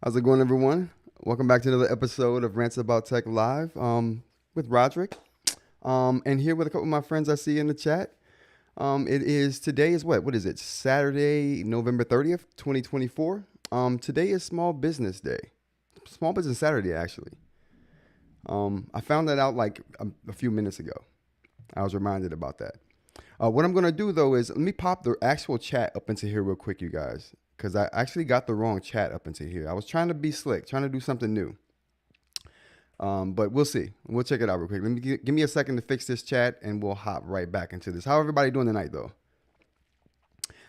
How's it going, everyone? Welcome back to another episode of Rants About Tech Live with Roderick. And here with a couple of my friends I see in the chat. Today is what? What is it? Saturday, November 30th, 2024. Today is Small Business Day. Small Business Saturday, actually. I found that out like a few minutes ago. I was reminded about that. What I'm going to do, though, is let me pop the actual chat up into here real quick, you guys. Because I actually got the wrong chat up into here. I was trying to be slick, trying to do something new. But we'll see. We'll check it out real quick. Let me give me a second to fix this chat, and we'll hop right back into this. How everybody doing tonight, though?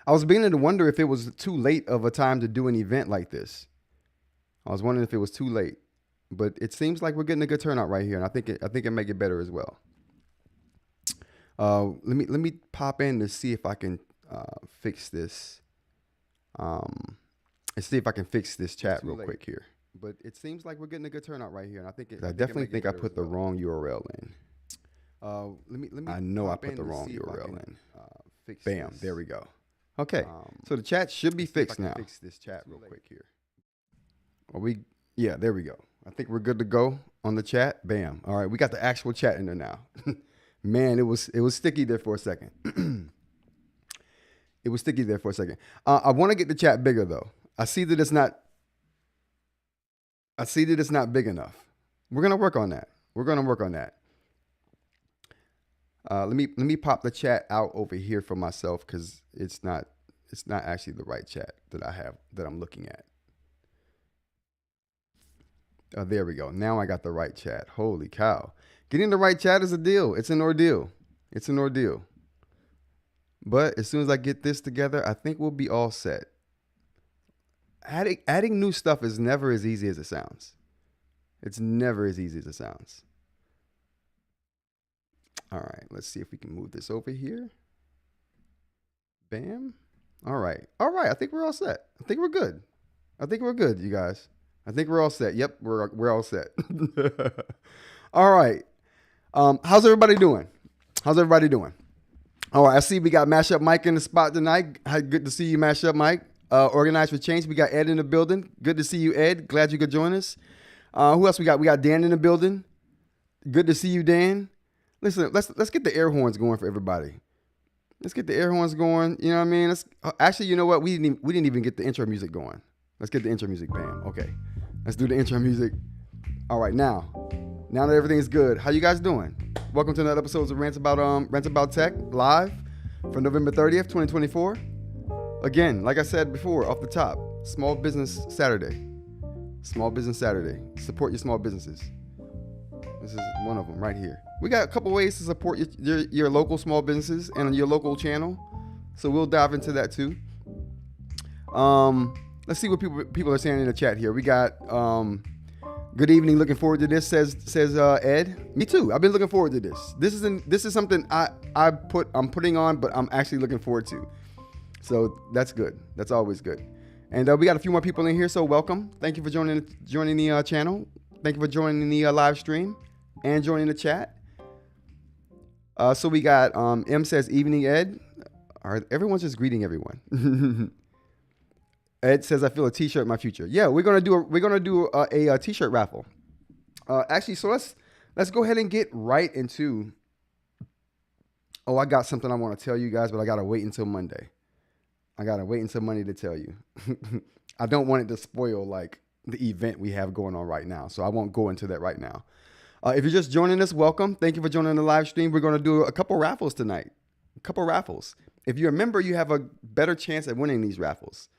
I was beginning to wonder if it was too late of a time to do an event like this. I was wondering if it was too late, but it seems like we're getting a good turnout right here, and I think it may get better as well. Let me pop in to see if I can fix this. And see if I can fix this chat real quick here. But it seems like we're getting a good turnout right here, and I definitely think I put the wrong URL in. I know I put the wrong URL in. Bam, there we go. Okay, so the chat should be fixed now. Fix this chat real quick here. Yeah, there we go. I think we're good to go on the chat. Bam. All right, we got the actual chat in there now. Man, it was sticky there for a second. It was sticky there for a second. I want to get the chat bigger though. I see that it's not big enough. We're gonna work on that. Let me pop the chat out over here for myself because it's not actually the right chat that I have that I'm looking at. There we go. Now I got the right chat. Holy cow! Getting the right chat is a deal. It's an ordeal. But as soon as I get this together, I think we'll be all set. Adding new stuff is never as easy as it sounds. It's never as easy as it sounds. All right, let's see if we can move this over here. Bam. All right. I think we're all set. I think we're good, you guys. I think we're all set. Yep, we're all set. All right. How's everybody doing? All right, I see we got Mashup Mike in the spot tonight. Good to see you, Mashup Mike. Organized for Change. We got Ed in the building. Good to see you, Ed. Glad you could join us. Who else we got? We got Dan in the building. Good to see you, Dan. Listen, let's get the air horns going for everybody. Let's get the air horns going. You know what I mean? Actually, you know what? We didn't even get the intro music going. Let's get the intro music. Bam. Okay. Let's do the intro music. All right, now that everything's good, how you guys doing? Welcome to another episode of Rants About Tech Live for November 30th, 2024. Again, like I said before, off the top, Small Business Saturday. Support your small businesses. This is one of them right here. We got a couple ways to support your local small businesses and your local channel. So we'll dive into that too. Let's see what people are saying in the chat here. We got good evening. Looking forward to this, says Ed. Me too. I've been looking forward to this. This is something I'm putting on, but I'm actually looking forward to. So that's good. That's always good. And we got a few more people in here, so welcome. Thank you for joining the channel. Thank you for joining the live stream and joining the chat. So we got M says evening, Ed. Everyone's just greeting everyone. Ed says I feel a T-shirt in my future. Yeah, we're gonna do a T-shirt raffle. Actually, so let's go ahead and get right into. Oh, I got something I want to tell you guys, but I gotta wait until Monday. To tell you. I don't want it to spoil like the event we have going on right now, so I won't go into that right now. If you're just joining us, welcome. Thank you for joining the live stream. We're gonna do a couple raffles tonight. If you're a member, you have a better chance at winning these raffles.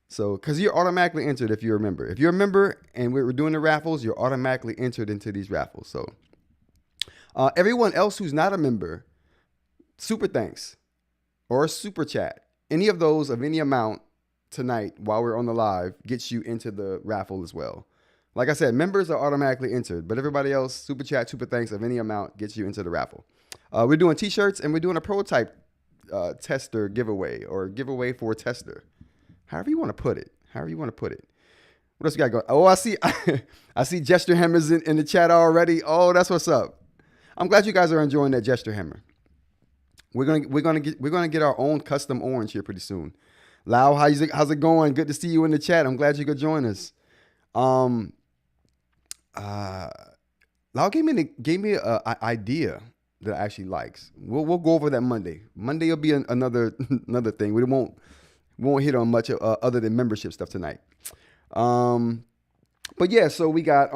So, because you're automatically entered if you're a member. If you're a member and we're doing the raffles, you're automatically entered into these raffles. So, everyone else who's not a member, SuperThanks or SuperChat, any of those of any amount tonight while we're on the live gets you into the raffle as well. Like I said, members are automatically entered, but everybody else, SuperChat, SuperThanks of any amount gets you into the raffle. We're doing T-shirts and we're doing a prototype tester giveaway or giveaway for a tester. However you want to put it. What else we got going? Oh, I see gesture hammers in the chat already. Oh, that's what's up. I'm glad you guys are enjoying that gesture hammer. We're gonna get our own custom orange here pretty soon. Lau, how's it going? Good to see you in the chat. I'm glad you could join us. Lau gave me a idea that I actually likes. We'll go over that Monday. Monday will be another thing. We won't hit on much other than membership stuff tonight. But yeah, so we got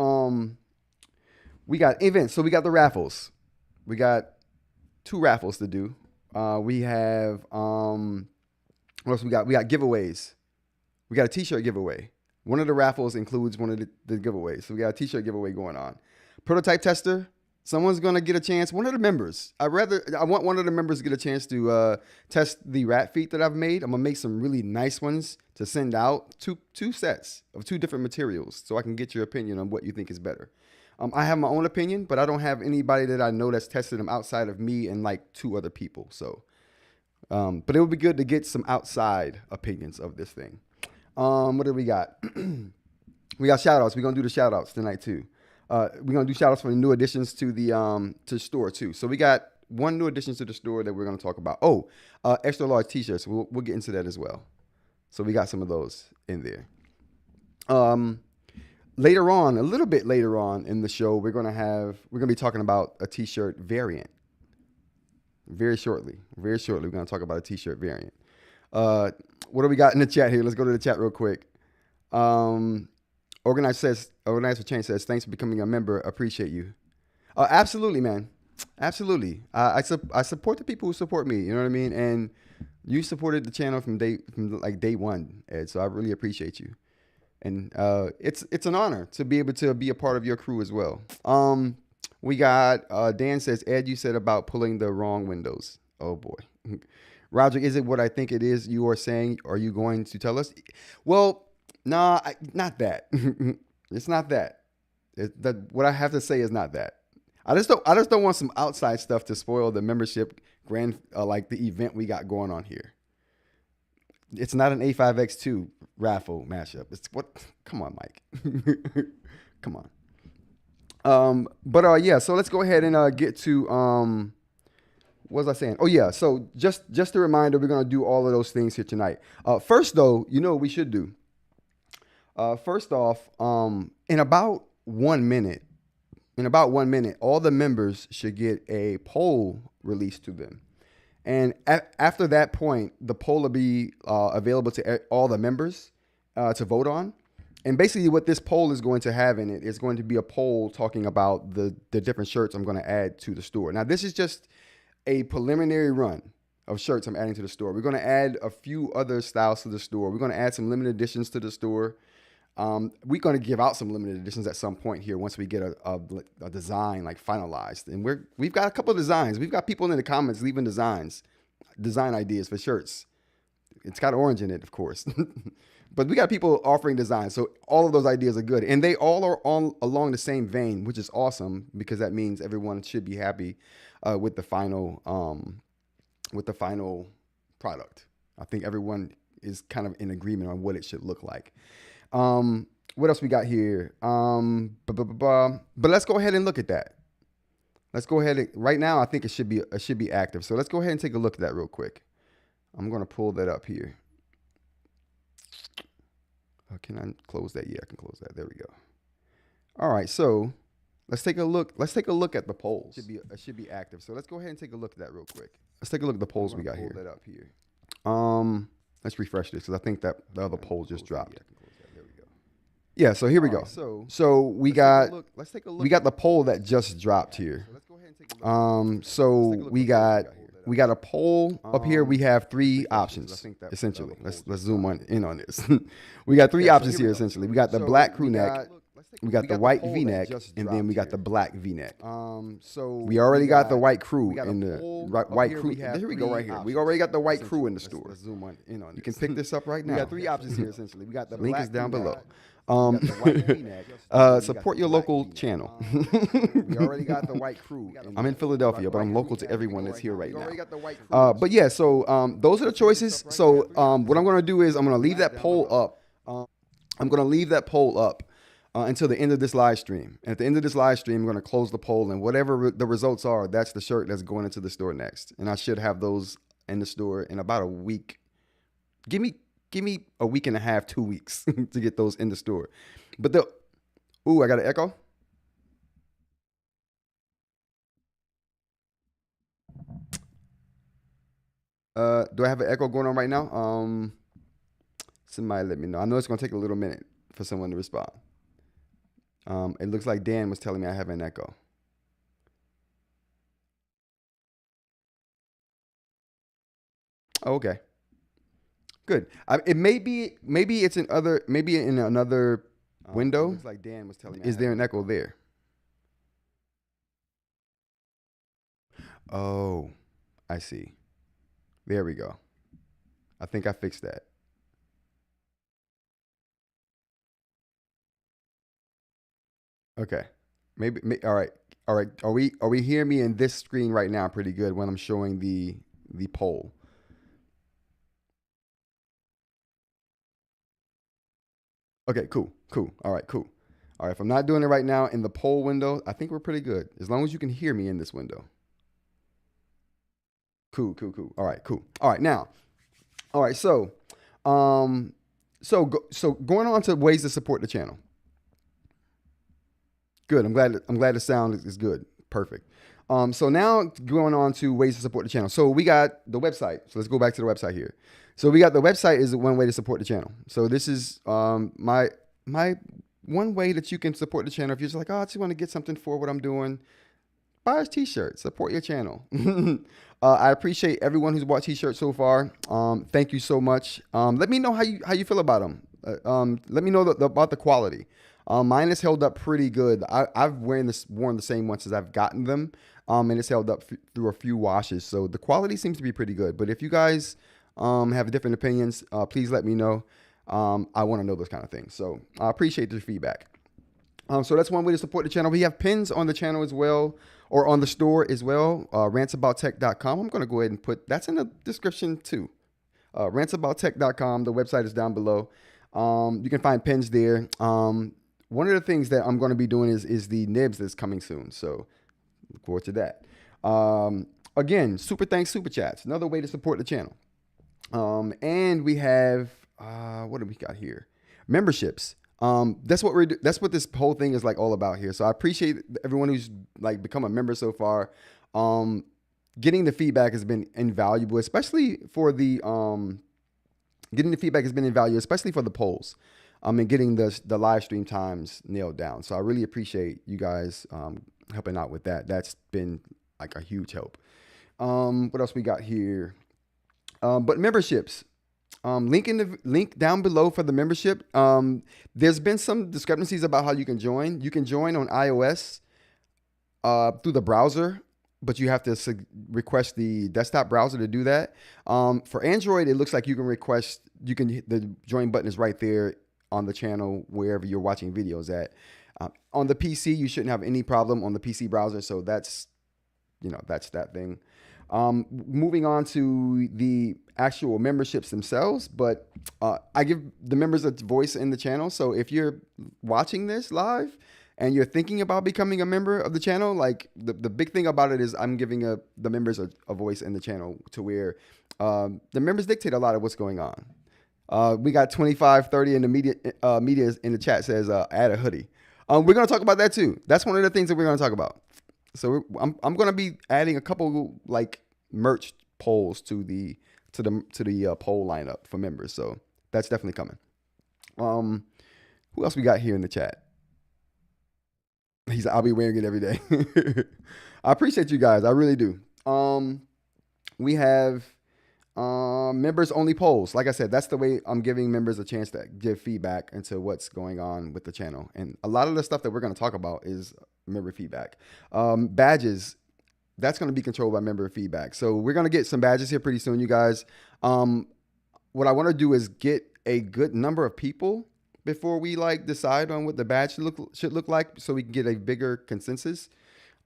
events. So we got the raffles. We got 2 raffles to do. We have what else we got? We got giveaways. We got a t-shirt giveaway. One of the raffles includes one of the giveaways. So we got a t-shirt giveaway going on. Prototype tester. Someone's gonna get a chance. One of the members. I want one of the members to get a chance to test the rat feet that I've made. I'm gonna make some really nice ones to send out. Two sets of 2 different materials, so I can get your opinion on what you think is better. I have my own opinion, but I don't have anybody that I know that's tested them outside of me and like 2 other people. So, but it would be good to get some outside opinions of this thing. What do we got? We got shout outs. We're gonna do the shout outs tonight too. We're gonna do shout outs for the new additions to the store too. So we got 1 new addition to the store that we're gonna talk about. Extra large t-shirts. We'll get into that as well. So we got some of those in there. Later on, a little bit later on in the show, we're gonna be talking about a t-shirt variant. Very shortly, we're gonna talk about a t-shirt variant. What do we got in the chat here? Let's go to the chat real quick. Organized for Change says, thanks for becoming a member. Appreciate you. Absolutely, man. Absolutely. I support the people who support me. You know what I mean? And you supported the channel from day 1, Ed. So I really appreciate you. And it's an honor to be able to be a part of your crew as well. We got Dan says, Ed, you said about pulling the wrong windows. Oh boy. Roger, is it what I think it is you are saying? Are you going to tell us? Well, nah, not that. It's not that. What I have to say is not that. I just don't want some outside stuff to spoil the membership like the event we got going on here. It's not an A5X2 raffle mashup. It's what? Come on, Mike. Come on. Yeah. So let's go ahead and get to what was I saying? Oh yeah. So just a reminder, we're gonna do all of those things here tonight. First though, you know what we should do. First off, in about 1 minute, all the members should get a poll released to them. And after that point, the poll will be available to all the members to vote on. And basically what this poll is going to have in it is going to be a poll talking about the different shirts I'm going to add to the store. Now, this is just a preliminary run of shirts I'm adding to the store. We're going to add a few other styles to the store. We're going to add some limited editions to the store. We're going to give out some limited editions at some point here once we get a design like finalized. And we've got a couple of designs. We've got people in the comments leaving design ideas for shirts. It's got orange in it, of course. But we got people offering designs. So all of those ideas are good. And they all are along the same vein, which is awesome because that means everyone should be happy with the final product. I think everyone is kind of in agreement on what it should look like. What else we got here? But let's go ahead and look at that. Let's go ahead right now. I think it should be active. So let's go ahead and take a look at that real quick. I'm going to pull that up here. Can I close that? Yeah, I can close that. There we go. All right. So let's take a look. Let's take a look at the polls. It should be active. So let's go ahead and take a look at that real quick. Let's take a look at the polls we got here. Pull that up here. Let's refresh this because I think that the other poll just dropped. Yeah, so here we go. So we got the poll that just dropped here. So we got a poll up here. We have 3 options essentially. Let's zoom in on this. We got 3 options here essentially. We got the black crew neck, we got the white V-neck, and then we got the black V-neck. So we already got the white crew in the white crew. Here we go right here. We already got the white crew in the store. Let's zoom in on. You can pick this up right now. We got 3 options here essentially. We got the link is down below. Support your local channel. We already got the white crew. I'm in Philadelphia, but I'm local to everyone that's here right now. But yeah, so those are the choices. So what I'm going to do is I'm going to leave that poll up. Until the end of this live stream. And at the end of this live stream, I'm going to close the poll, and whatever the results are, that's the shirt that's going into the store next. And I should have those in the store in about a week. Give me give me a week and a half, 2 weeks to get those in the store. But ooh, I got an echo. Do I have an echo going on right now? Somebody let me know. I know it's gonna take a little minute for someone to respond. It looks like Dan was telling me I have an echo. Oh, okay. Good. It maybe it's in another window. It looks like Dan was telling me. Is there an echo there? Oh, I see. There we go. I think I fixed that. Okay. Maybe all right. All right. Are we hearing me in this screen right now pretty good when I'm showing the poll? Okay, cool. All right, cool. All right, if I'm not doing it right now in the poll window, I think we're pretty good. As long as you can hear me in this window. Cool. All right, cool. All right, now. All right, so going on to ways to support the channel. Good. I'm glad the sound is good. Perfect. So now going on to ways to support the channel. So we got the website. So let's go back to the website here. So we got the website is one way to support the channel. So this is my one way that you can support the channel. If you're just like, oh, I just want to get something for what I'm doing, buy a t-shirt, support your channel. I appreciate everyone who's bought t-shirts so far. Thank you so much. Let me know how you feel about them. Let me know about the quality. Mine is held up pretty good. I've worn the same one since I've gotten them, and it's held up through a few washes. So the quality seems to be pretty good. But if you guys have different opinions, please let me know. I want to know those kind of things. So I appreciate the feedback. So that's one way to support the channel. We have pins on the channel as well, or on the store as well. RantsaboutTech.com. I'm going to go ahead and put that's in the description too. Rantsabouttech.com. The website is down below. You can find pins there. One of the things that I'm going to be doing is the nibs that's coming soon. So look forward to that. Again, SuperThanks, SuperChats, another way to support the channel. And we have, what do we got here? Memberships. That's what this whole thing is like all about here. So I appreciate everyone who's like become a member so far. Getting the feedback has been invaluable, especially for the, getting the feedback has been invaluable, especially for the polls. And getting the live stream times nailed down. So I really appreciate you guys helping out with that. That's been like a huge help. What else we got here? But memberships. Link down below for the membership. There's been some discrepancies about how you can join. You can join on iOS through the browser, but you have to request the desktop browser to do that. For Android, it looks like you can request. The join button is right there on the channel wherever you're watching videos at. On the PC, you shouldn't have any problem on the PC browser. So that's that thing. Moving on to the actual memberships themselves, but I give the members a voice in the channel. So if you're watching this live and you're thinking about becoming a member of the channel, like the big thing about it is I'm giving the members a voice in the channel to where the members dictate a lot of what's going on. We got 2530 in the media in the chat says add a hoodie. We're going to talk about that too. That's one of the things that we're going to talk about. So I'm going to be adding a couple like merch polls to the poll lineup for members. So that's definitely coming. Who else we got here in the chat? I'll be wearing it every day. I appreciate you guys. I really do. We have members only polls. Like I said, that's the way I'm giving members a chance to give feedback into what's going on with the channel. And a lot of the stuff that we're going to talk about is member feedback. Badges, that's going to be controlled by member feedback. So we're going to get some badges here pretty soon, you guys. What I want to do is get a good number of people before we like decide on what the badge should look like, so we can get a bigger consensus.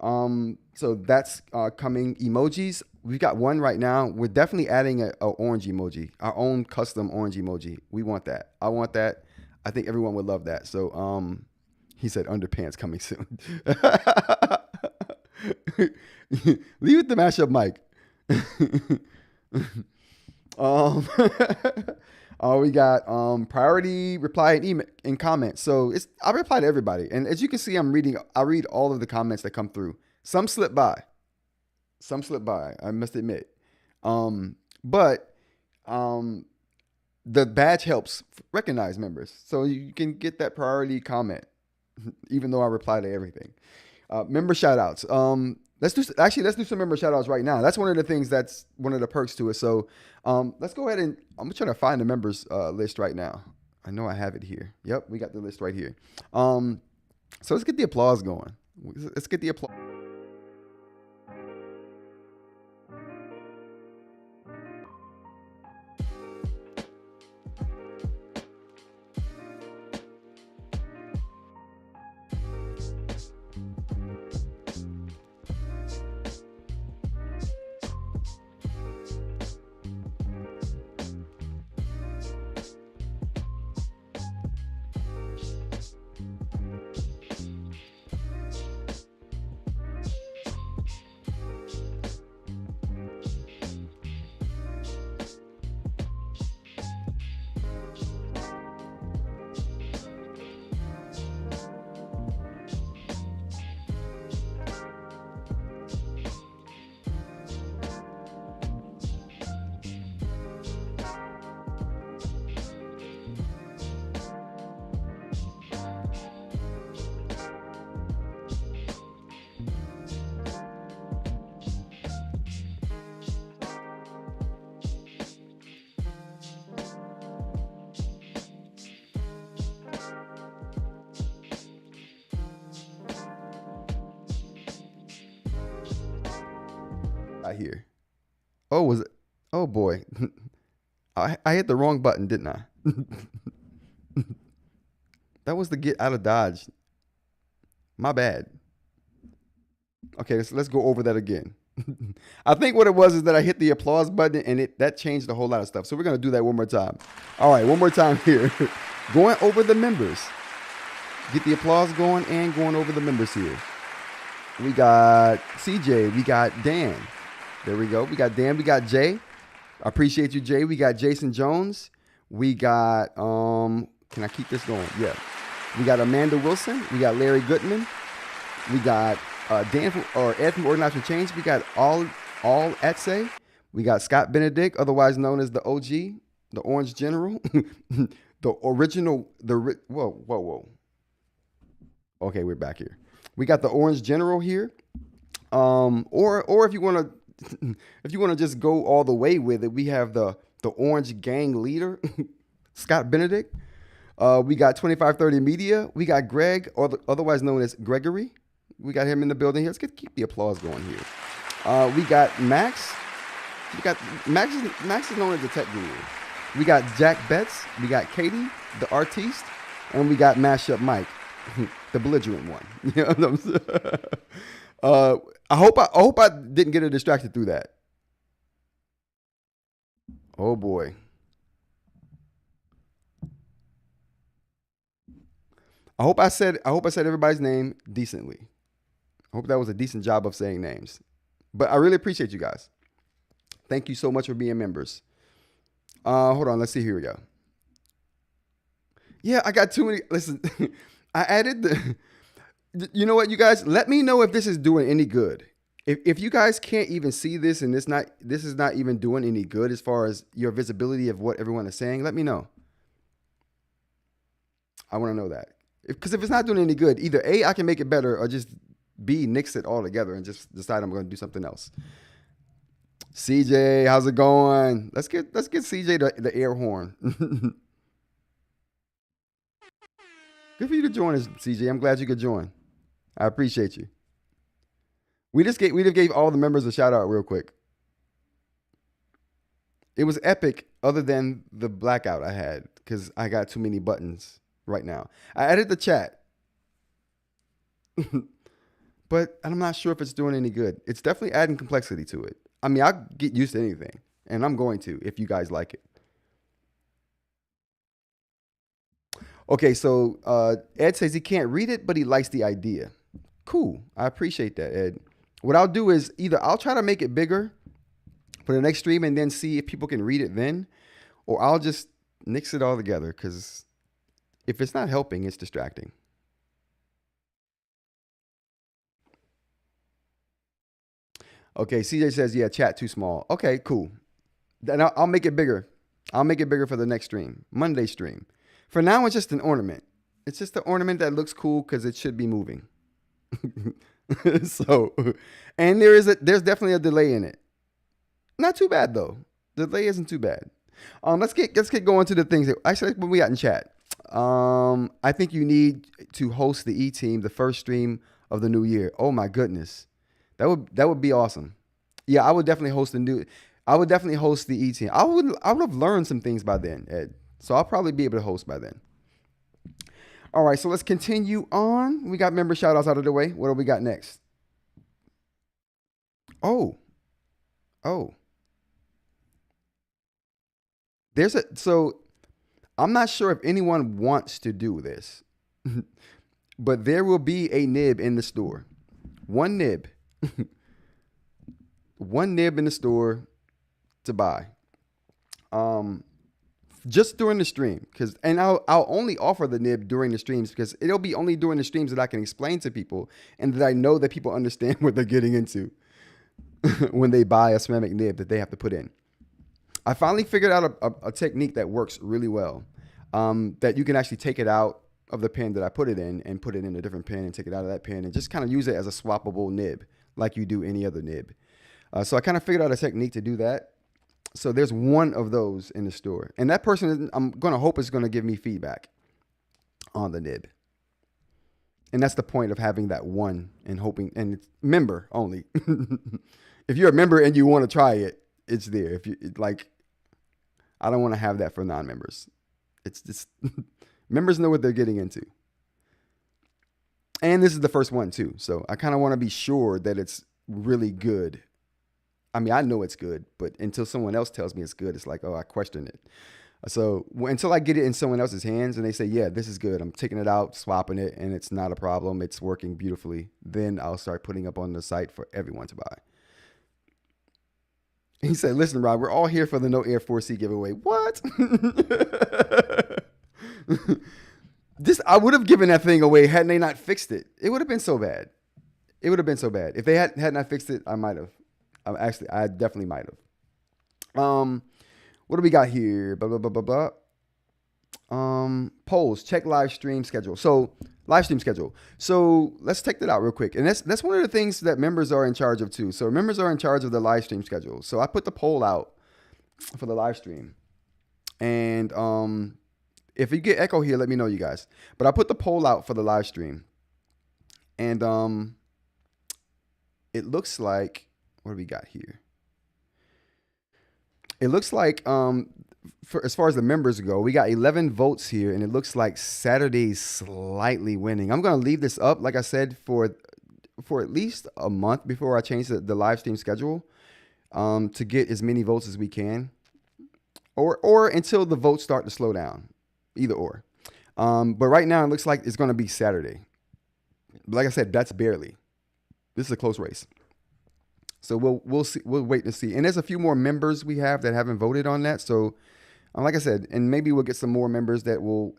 So that's coming. Emojis, we've got one right now. We're definitely adding a orange emoji, our own custom orange emoji. We want that. I want that. I think everyone would love that. So he said underpants coming soon. Leave it to mashup Mike. We got priority reply and email and comments. So I reply to everybody, and as you can see, I read all of the comments that come through. Some slip by. I must admit. But the badge helps recognize members, so you can get that priority comment, even though I reply to everything. Member shout outs. Let's do some member shout outs right now. That's one of the things that's one of the perks to it. So let's go ahead and I'm trying to find the members list right now. I know I have it here. Yep, we got the list right here. So let's get the applause going. Let's get the applause. Here. Oh, was it? Oh boy. I hit the wrong button, didn't I? That was the get out of Dodge. My bad. Okay, let's go over that again. I think what it was is that I hit the applause button and that changed a whole lot of stuff. So we're going to do that one more time. All right, one more time here. Going over the members. Get the applause going and going over the members here. We got CJ. We got Dan. There we go. We got Dan. We got Jay. I appreciate you, Jay. We got Jason Jones. We got, can I keep this going? Yeah. We got Amanda Wilson. We got Larry Goodman. We got Ed from Organized for Change. We got all Etse. We got Scott Benedict, otherwise known as the OG, the Orange General, the original, whoa. Okay, we're back here. We got the Orange General here. Or if you want to, just go all the way with it, we have the Orange Gang leader, Scott Benedict. We got 2530 Media. We got Greg, otherwise known as Gregory. We got him in the building here. Let's keep the applause going here. We got Max. Max is known as the tech guru. We got Jack Betts. We got Katie, the artiste, and we got Mashup Mike, the belligerent one. You know what I'm saying? I hope I didn't get distracted through that. Oh boy. I hope I said everybody's name decently. I hope that was a decent job of saying names. But I really appreciate you guys. Thank you so much for being members. Hold on, let's see. Here we go. Yeah, I got too many. Listen, I added you know what, you guys? Let me know if this is doing any good. If you guys can't even see this and this is not even doing any good as far as your visibility of what everyone is saying, let me know. I want to know that. Because if it's not doing any good, either A, I can make it better, or just B, nix it all together and just decide I'm going to do something else. CJ, how's it going? Let's get CJ the air horn. Good for you to join us, CJ. I'm glad you could join. I appreciate you. We just gave all the members a shout out real quick. It was epic, other than the blackout I had because I got too many buttons right now. I added the chat, but I'm not sure if it's doing any good. It's definitely adding complexity to it. I mean, I'll get used to anything, and I'm going to if you guys like it. Okay, so Ed says he can't read it, but he likes the idea. Cool. I appreciate that, Ed. What I'll do is either I'll try to make it bigger for the next stream and then see if people can read it then, or I'll just Mix it all together, because if it's not helping, it's distracting. Okay, CJ says, yeah, chat too small. Okay, cool. Then I'll make it bigger. I'll make it bigger for the next stream, Monday stream. For now, it's just an ornament. It's just an ornament that looks cool because it should be moving. So, and there's definitely a delay in it. Not too bad though. The delay isn't too bad. Let's get going to the things that actually what we got in chat. I think you need to host the E team the first stream of the new year. Oh my goodness, that would be awesome. Yeah, I would definitely host the E team. I would have learned some things by then, Ed. So I'll probably be able to host by then. All right, so let's continue on. We got member shout outs out of the way. What do we got next? Oh. So I'm not sure if anyone wants to do this, but there will be a nib in the store. One nib. One nib in the store to buy. Just during the stream, and I'll only offer the nib during the streams because it'll be only during the streams that I can explain to people and that I know that people understand what they're getting into when they buy a ceramic nib that they have to put in. I finally figured out a technique that works really well, that you can actually take it out of the pen that I put it in and put it in a different pen and take it out of that pen and just kind of use it as a swappable nib like you do any other nib. So I kind of figured out a technique to do that. So there's one of those in the store. And that person, I'm going to hope, is going to give me feedback on the nib. And that's the point of having that one and hoping, and it's member only. If you're a member and you want to try it, it's there. If you like, I don't want to have that for non-members. It's just, members know what they're getting into. And this is the first one too. So I kind of want to be sure that it's really good. I mean, I know it's good, but until someone else tells me it's good, it's like, oh, I question it. So until I get it in someone else's hands and they say, yeah, this is good, I'm taking it out, swapping it, and it's not a problem, it's working beautifully, then I'll start putting up on the site for everyone to buy. He said, listen, Rob, we're all here for the No Air 4C giveaway. What? I would have given that thing away hadn't they not fixed it. It would have been so bad. It would have been so bad. If they had not fixed it, I might have. I definitely might have. What do we got here? Blah, blah, blah, blah, blah. Polls, check live stream schedule. So Livestream schedule. So let's take that out real quick. And that's one of the things that members are in charge of too. So members are in charge of the live stream schedule. So I put the poll out for the live stream. And if you get echo here, let me know, you guys. But I put the poll out for the live stream. And it looks like, what do we got here? It looks like, as far as the members go, we got 11 votes here, and it looks like Saturday's slightly winning. I'm going to leave this up, like I said, for at least a month before I change the live stream schedule, to get as many votes as we can, or until the votes start to slow down, either or. But right now, it looks like it's going to be Saturday. Like I said, that's barely. This is a close race. So we'll see. We'll wait to see. And there's a few more members we have that haven't voted on that. So, like I said, and maybe we'll get some more members that will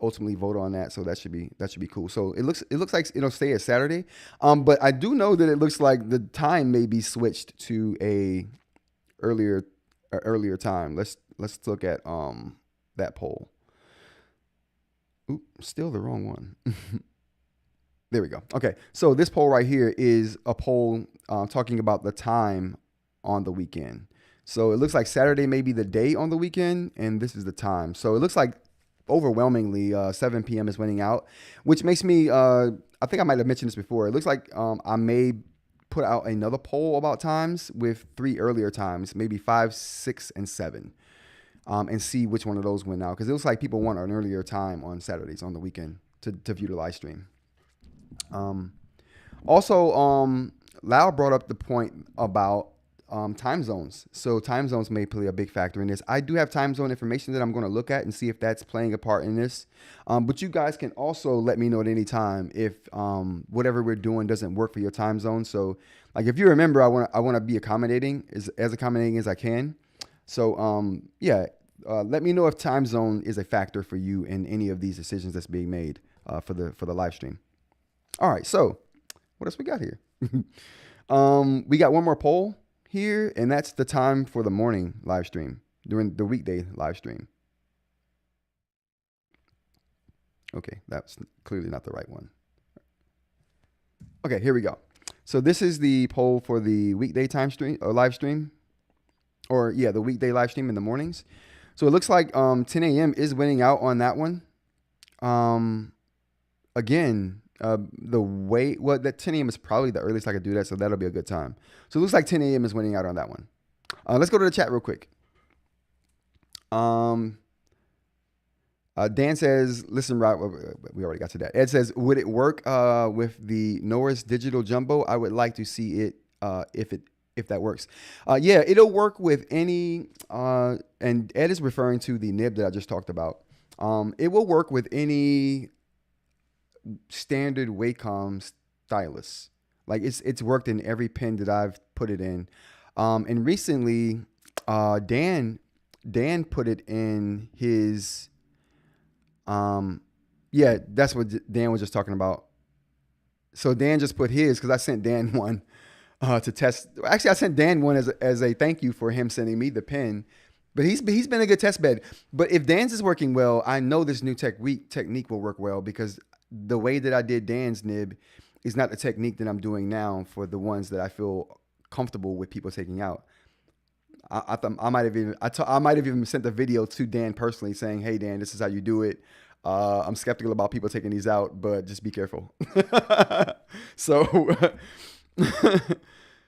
ultimately vote on that. So that should be cool. So it looks like it'll stay as Saturday. But I do know that it looks like the time may be switched to a earlier time. Let's look at that poll. Oop, still the wrong one. There we go. Okay, so this poll right here is a poll talking about the time on the weekend. So it looks like Saturday may be the day on the weekend, and this is the time. So it looks like overwhelmingly 7 p.m. is winning out, which makes me, I think I might have mentioned this before. It looks like I may put out another poll about times with 3 earlier times, maybe 5, 6, and 7, and see which one of those win out. Because it looks like people want an earlier time on Saturdays on the weekend to view the live stream. Also, Lau brought up the point about time zones. So time zones may play a big factor in this. I do have time zone information that I'm going to look at and see if that's playing a part in this. But you guys can also let me know at any time if whatever we're doing doesn't work for your time zone. So, like, if you remember, I want to be accommodating as accommodating as I can. So, yeah, Let me know if time zone is a factor for you in any of these decisions that's being made for the live stream. All right, so what else we got here? We got one more poll here, and that's the time for the morning live stream during the weekday live stream. Okay, that's clearly not the right one. Okay, here we go. So this is the poll for the weekday time stream or live stream, or yeah, the weekday live stream in the mornings. So it looks like 10 a.m. is winning out on that one. Again, that 10 a.m. is probably the earliest I could do that, so that'll be a good time. So it looks like 10 a.m. is winning out on that one. Let's go to the chat real quick. Dan says, listen, Rob, we already got to that. Ed says, would it work with the Norris Digital Jumbo? I would like to see it if that works. Yeah, it'll work with any, and Ed is referring to the nib that I just talked about. It will work with any standard Wacom stylus. Like it's worked in every pen that I've put it in. And recently, Dan put it in his, yeah, that's what Dan was just talking about. So Dan just put his, because I sent Dan one to test. Actually, I sent Dan one as a thank you for him sending me the pen. But he's been a good test bed. But if Dan's is working well, I know this new technique will work well, because the way that I did Dan's nib is not the technique that I'm doing now for the ones that I feel comfortable with people taking out. I might have even sent the video to Dan personally saying, hey, Dan, this is how you do it. I'm skeptical about people taking these out, but just be careful. So,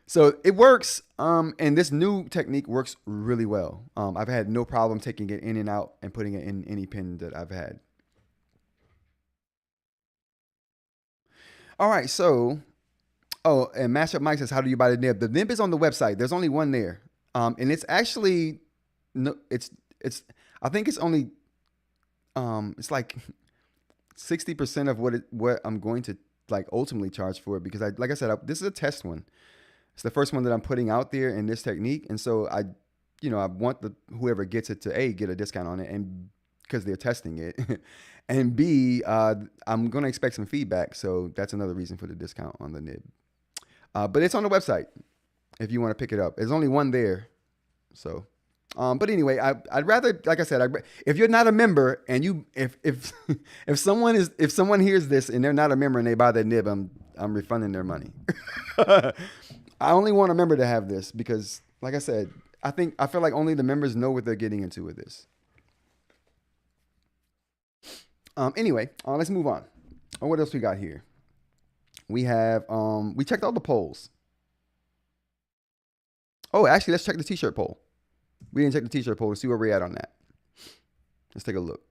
so it works. And this new technique works really well. I've had no problem taking it in and out and putting it in any pen that I've had. All right. So, and Mashup Mike says, how do you buy the nib? The nib is on the website. There's only one there. And it's actually, no, I think it's only, it's like 60% of what I'm going to like ultimately charge for it, because like I said, this is a test one. It's the first one that I'm putting out there in this technique. And so I want whoever gets it to get a discount on it, and because they're testing it, and B, I'm going to expect some feedback. So that's another reason for the discount on the nib. But it's on the website if you want to pick it up. There's only one there. So, but anyway, I'd rather, like I said, if you're not a member and if someone hears this and they're not a member and they buy that nib, I'm refunding their money. I only want a member to have this because, like I said, I feel like only the members know what they're getting into with this. Anyway, let's move on. What else we got here? We have, we checked all the polls. Oh, actually, let's check the t-shirt poll. We didn't check the t-shirt poll to see where we're at on that. Let's take a look.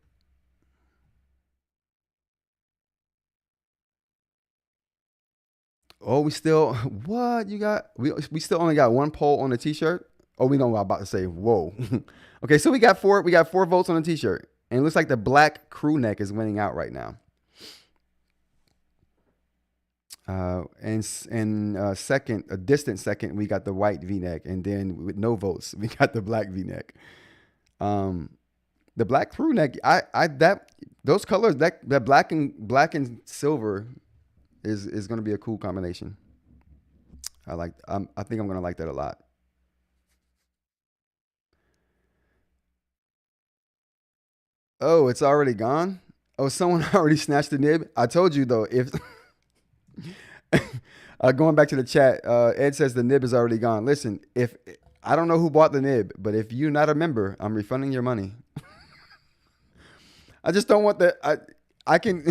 Oh, we still, what you got? We still only got one poll on the t-shirt. Oh, we know what I'm about to say. Whoa. Okay, so we got four votes on the t-shirt. And it looks like the black crew neck is winning out right now. And second, a distant second, we got the white V-neck, and then with no votes, we got the black V-neck. The black crew neck, those colors, that black and silver is going to be a cool combination. I think I'm going to like that a lot. Oh, it's already gone? Oh, someone already snatched the nib? I told you though, if going back to the chat, Ed says the nib is already gone. Listen, if I don't know who bought the nib, but if you're not a member, I'm refunding your money. I just don't want that. I can.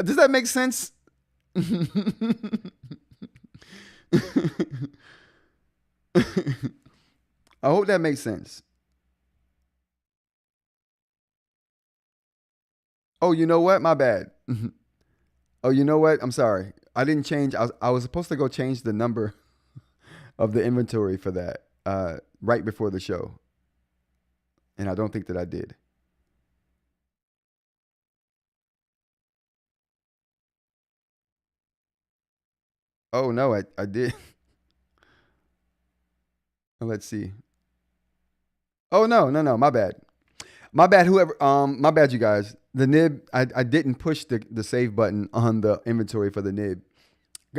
Does that make sense? I hope that makes sense. Oh, you know what? My bad. Oh, you know what? I'm sorry. I didn't change. I was supposed to go change the number of the inventory for that right before the show. And I don't think that I did. Oh, no, I did. Let's see. Oh no, my bad. My bad, whoever. My bad, you guys. The nib. I didn't push the save button on the inventory for the nib.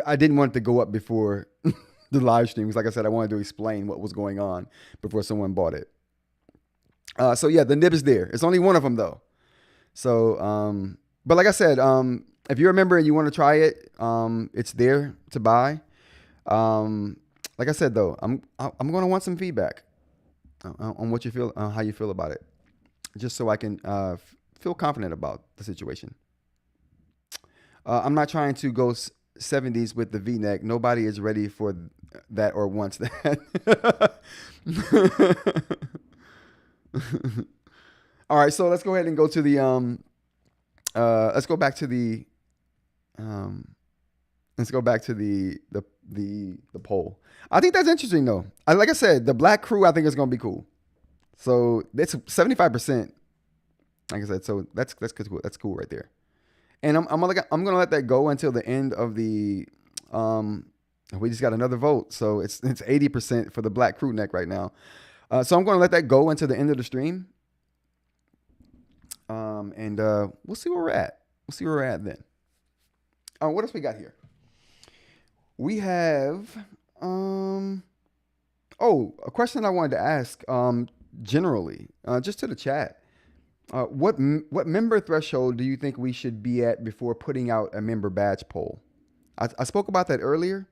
I didn't want it to go up before the live streams. Like I said, I wanted to explain what was going on before someone bought it. So yeah, the nib is there. It's only one of them though. So, but like I said, if you're a member and you want to try it, it's there to buy. Like I said though, I'm going to want some feedback on what you feel, how you feel about it, just so I can feel confident about the situation. I'm not trying to go 70s with the V-neck. Nobody is ready for that or wants that. All right, so let's go ahead and go to the let's go back to the poll. I think that's interesting though. Like I said, the black crew I think is gonna be cool. So that's 75%. Like I said, so that's cool. That's cool right there. And I'm gonna let that go until the end of the we just got another vote, so it's 80% for the black crew neck right now. So I'm gonna let that go until the end of the stream. And we'll see where we're at. We'll see where we're at then. What else we got here? We have a question I wanted to ask generally, just to the chat. What member threshold do you think we should be at before putting out a member badge poll? I spoke about that earlier.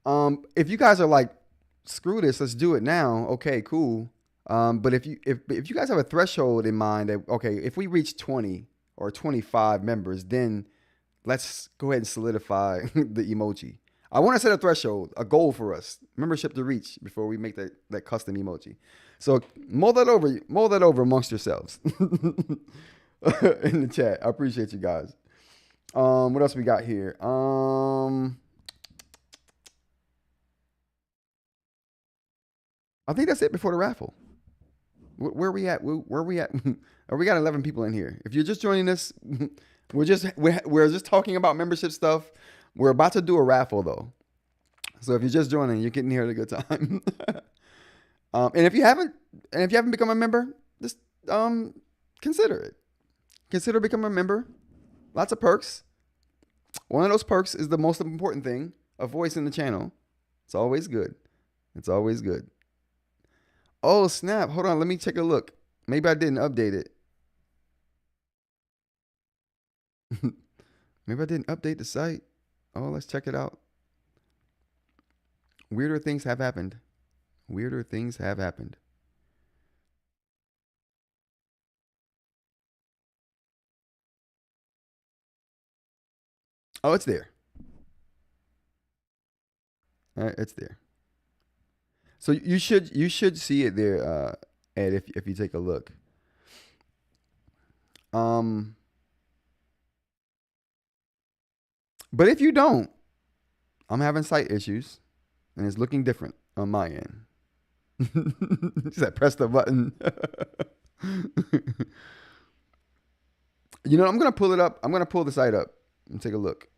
If you guys are like, screw this, let's do it now. Okay, cool. But if you guys have a threshold in mind that, okay, if we reach 20 or 25 members, then let's go ahead and solidify the emoji. I want to set a threshold, a goal for us, membership to reach before we make that custom emoji. So mull that over amongst yourselves in the chat. I appreciate you guys. What else we got here? I think that's it before the raffle. Where are we at? Where are we at? We got 11 people in here. If you're just joining us, we're just talking about membership stuff. We're about to do a raffle though. So if you're just joining, you're getting here at a good time. And if you haven't become a member, just consider it. Consider becoming a member. Lots of perks. One of those perks is the most important thing, a voice in the channel. It's always good. It's always good. Oh, snap. Hold on. Let me take a look. Maybe I didn't update it. Maybe I didn't update the site. Oh, let's check it out. Weirder things have happened. Weirder things have happened. Oh, it's there. It's there. So you should see it there, Ed, if you take a look. But if you don't, I'm having site issues, and it's looking different on my end. Just that press the button. You know, I'm gonna pull it up. I'm gonna pull the site up and take a look.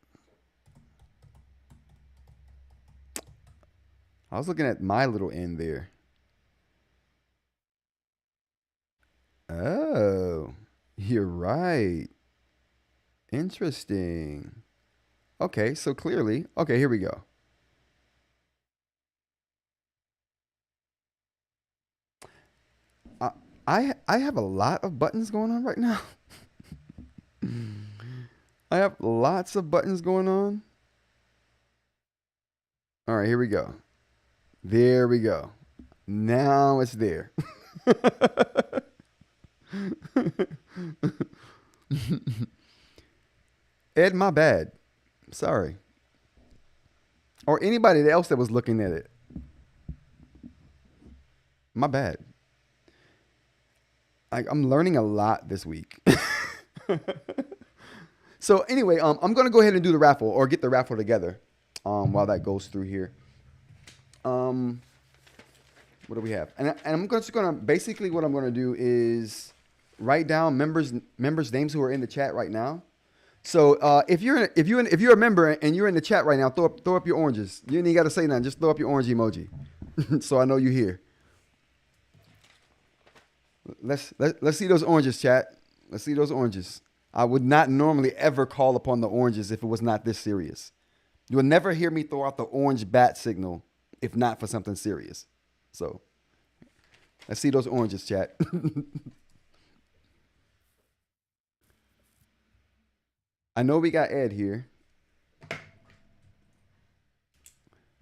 I was looking at my little end there. Oh, you're right. Interesting. Okay, so clearly, okay, here we go. I have a lot of buttons going on right now. I have lots of buttons going on. All right, here we go. There we go. Now it's there. Ed, my bad. Sorry. Or anybody else that was looking at it. My bad. I'm learning a lot this week. So anyway, I'm going to go ahead and do the raffle or get the raffle together while that goes through here. What do we have? And I'm just going to, basically what I'm going to do is write down members' names who are in the chat right now. So if you're a member and you're in the chat right now, throw up your oranges. You ain't got to say nothing. Just throw up your orange emoji, so I know you're here. Let's see those oranges, chat. Let's see those oranges. I would not normally ever call upon the oranges if it was not this serious. You will never hear me throw out the orange bat signal if not for something serious. So let's see those oranges, chat. I know we got Ed here.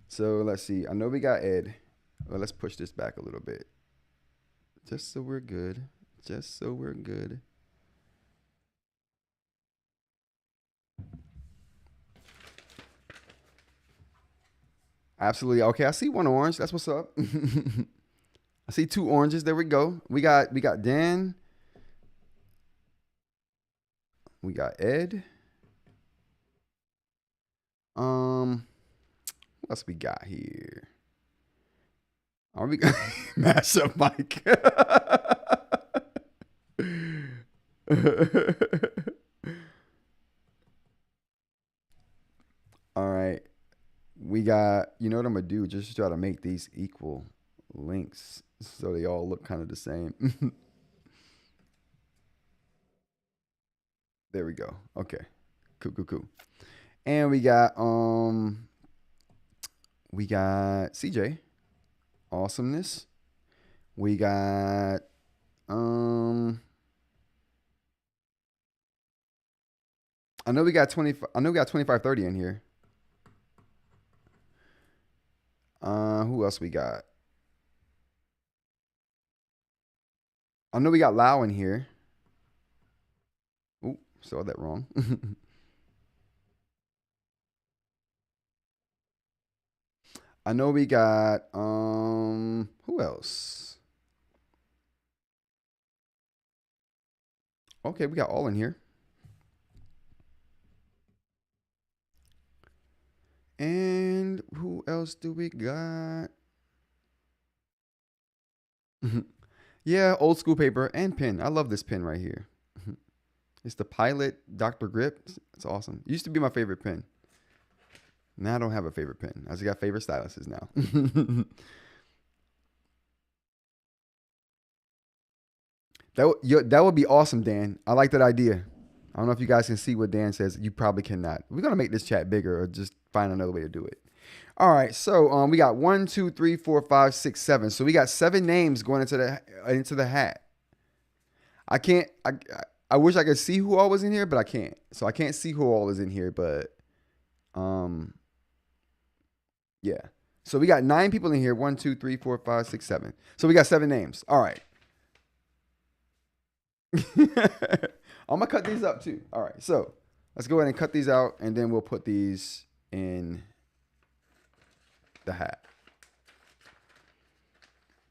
So let's see. I know we got Ed. Well, let's push this back a little bit. Just so we're good. Just so we're good. Absolutely. Okay, I see one orange. That's what's up. I see two oranges. There we go. We got Dan. We got Ed. What else we got here? Are we mashup Mike? All right. We got, you know what I'm gonna do? Just try to make these equal links so they all look kind of the same. There we go. Okay. Cool. And we got CJ. Awesomeness. We got I know we got 2530 in here. Who else we got? I know we got Lau in here. Ooh, saw that wrong. I know we got who else? Okay, we got all in here. And who else do we got? Yeah, old school paper and pen. I love this pen right here. It's the Pilot Dr. Grip. It's awesome. It used to be my favorite pen. Now I don't have a favorite pen. I just got favorite styluses now. That would be awesome, Dan. I like that idea. I don't know if you guys can see what Dan says. You probably cannot. We're going to make this chat bigger or just find another way to do it. All right. So we got 1, 2, 3, 4, 5, 6, 7. So we got 7 names going into the hat. I wish I could see who all was in here, but I can't. So I can't see who all is in here, but yeah. So we got 9 people in here. 1, 2, 3, 4, 5, 6, 7. So we got 7 names. All right. I'm going to cut these up too. All right. So let's go ahead and cut these out, and then we'll put these in the hat.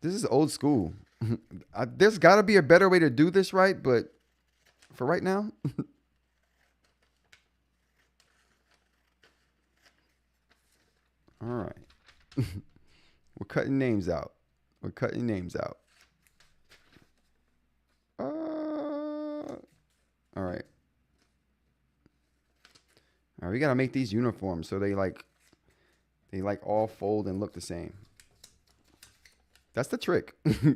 This is old school. There's got to be a better way to do this, right? But for right now. All right. We're cutting names out. All right. All right, we got to make these uniforms so they all fold and look the same. That's the trick. I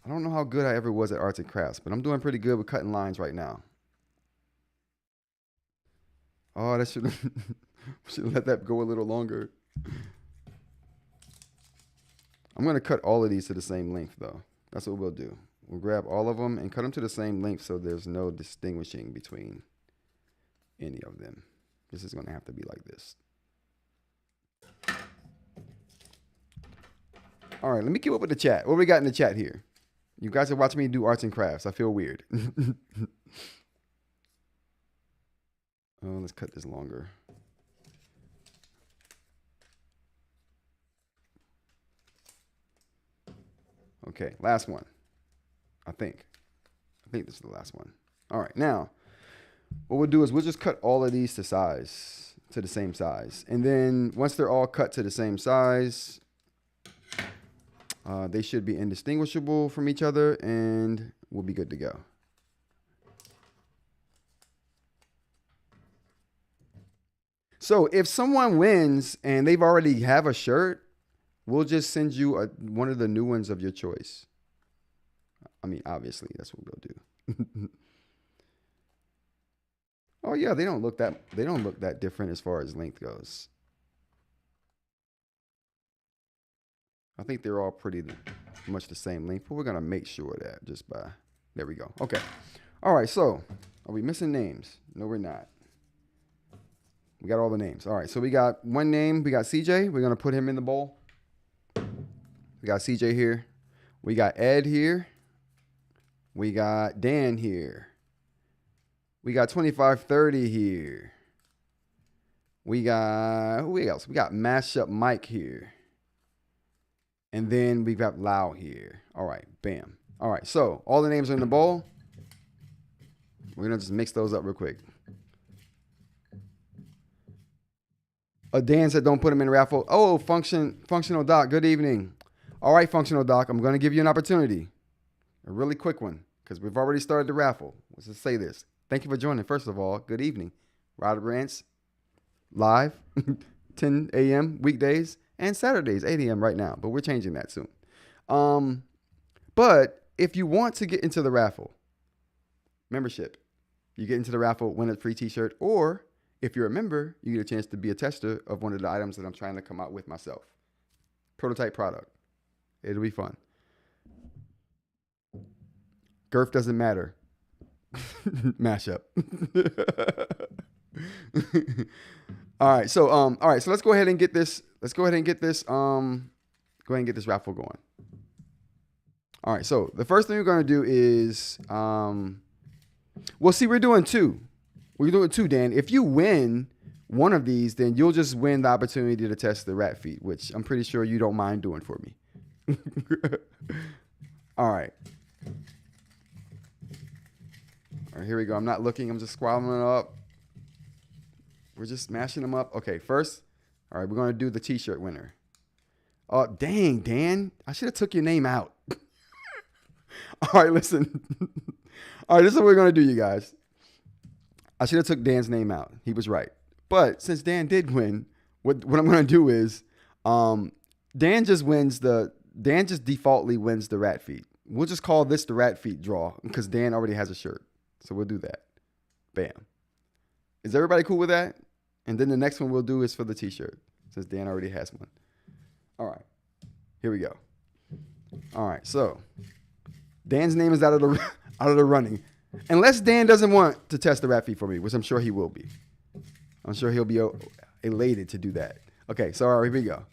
don't know how good I ever was at arts and crafts, but I'm doing pretty good with cutting lines right now. Oh, that should let that go a little longer. I'm going to cut all of these to the same length, though. That's what we'll do. We'll grab all of them and cut them to the same length so there's no distinguishing between any of them. This is going to have to be like this. All right, let me keep up with the chat. What we got in the chat here? You guys are watching me do arts and crafts. I feel weird. Oh, let's cut this longer. Okay, last one. I think this is the last one. All right, now what we'll do is we'll just cut all of these to the same size. And then once they're all cut to the same size, they should be indistinguishable from each other and we'll be good to go. So if someone wins and they've already have a shirt, we'll just send you one of the new ones of your choice. I mean, obviously, that's what we'll do. Oh yeah, they don't look that different as far as length goes. I think they're all pretty much the same length, but we're gonna make sure that just by, there we go. Okay. All right, so are we missing names? No, we're not. We got all the names. All right, so we got one name. We got CJ. We're gonna put him in the bowl. We got CJ here. We got Ed here. We got Dan here. We got 2530 here. We got, who else? We got Mashup Mike here. And then we've got Lau here. All right, bam. All right, so all the names are in the bowl. We're going to just mix those up real quick. Dan said don't put them in raffle. Oh, Functional Doc, good evening. All right, Functional Doc, I'm going to give you an opportunity. A really quick one, because we've already started the raffle. Let's just say this. Thank you for joining. First of all, good evening. Rants live, 10 a.m. weekdays and Saturdays, 8 a.m. right now. But we're changing that soon. But if you want to get into the raffle, membership, you get into the raffle, win a free t-shirt, or if you're a member, you get a chance to be a tester of one of the items that I'm trying to come out with myself. Prototype product. It'll be fun. Girth doesn't matter. Mashup. All right, so let's go ahead and get this. Go ahead and get this raffle going. All right, so the first thing we're gonna do is well, see, we're doing two. We're doing two, Dan. If you win one of these, then you'll just win the opportunity to test the rat feet, which I'm pretty sure you don't mind doing for me. All right. All right, here we go. I'm not looking. I'm just squabbling them up. We're just smashing them up. Okay, first, all right, we're going to do the t-shirt winner. Oh, dang, Dan. I should have took your name out. All right, listen. All right, this is what we're going to do, you guys. I should have took Dan's name out. He was right. But since Dan did win, what I'm going to do is Dan just defaultly wins the rat feet. We'll just call this the rat feet draw because Dan already has a shirt. So we'll do that. Bam. Is everybody cool with that? And then the next one we'll do is for the t-shirt since Dan already has one. All right. Here we go. All right. So Dan's name is out of the running. Unless Dan doesn't want to test the rat feet for me, which I'm sure he will be. I'm sure he'll be elated to do that. Okay. So all right, here we go.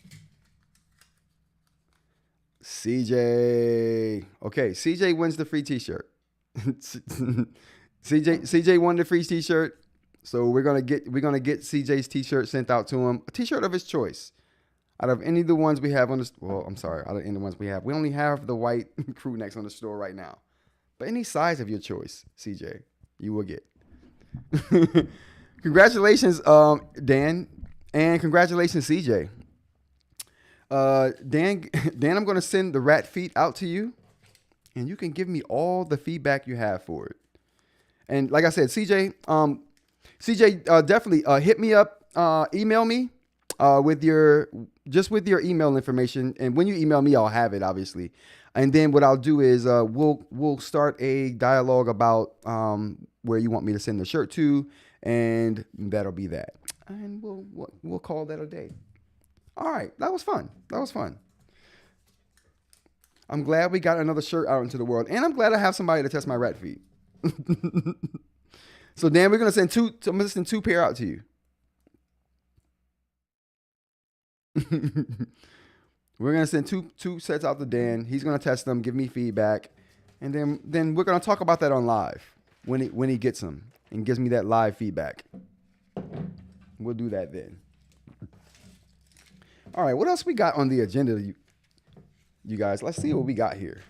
CJ. Okay. CJ wins the free t-shirt. CJ won the free t-shirt. So we're gonna get CJ's t-shirt sent out to him. A t-shirt of his choice. Out of any of the ones we have on the out of any of the ones we have. We only have the white crew necks on the store right now. But any size of your choice, CJ, you will get. Congratulations, Dan, and congratulations, CJ. Dan, I'm gonna send the rat feet out to you, and you can give me all the feedback you have for it. And like I said, CJ, definitely hit me up, email me with your email information. And when you email me, I'll have it, obviously. And then what I'll do is we'll start a dialogue about where you want me to send the shirt to, and that'll be that. And we'll call that a day. All right, that was fun. I'm glad we got another shirt out into the world, and I'm glad I have somebody to test my rat feet. So Dan, we're gonna send two. I'm gonna send 2 pair out to you. We're gonna send two sets out to Dan. He's gonna test them, give me feedback, and then we're gonna talk about that on live when he gets them and gives me that live feedback. We'll do that then. All right, what else we got on the agenda, you guys? Let's see what we got here.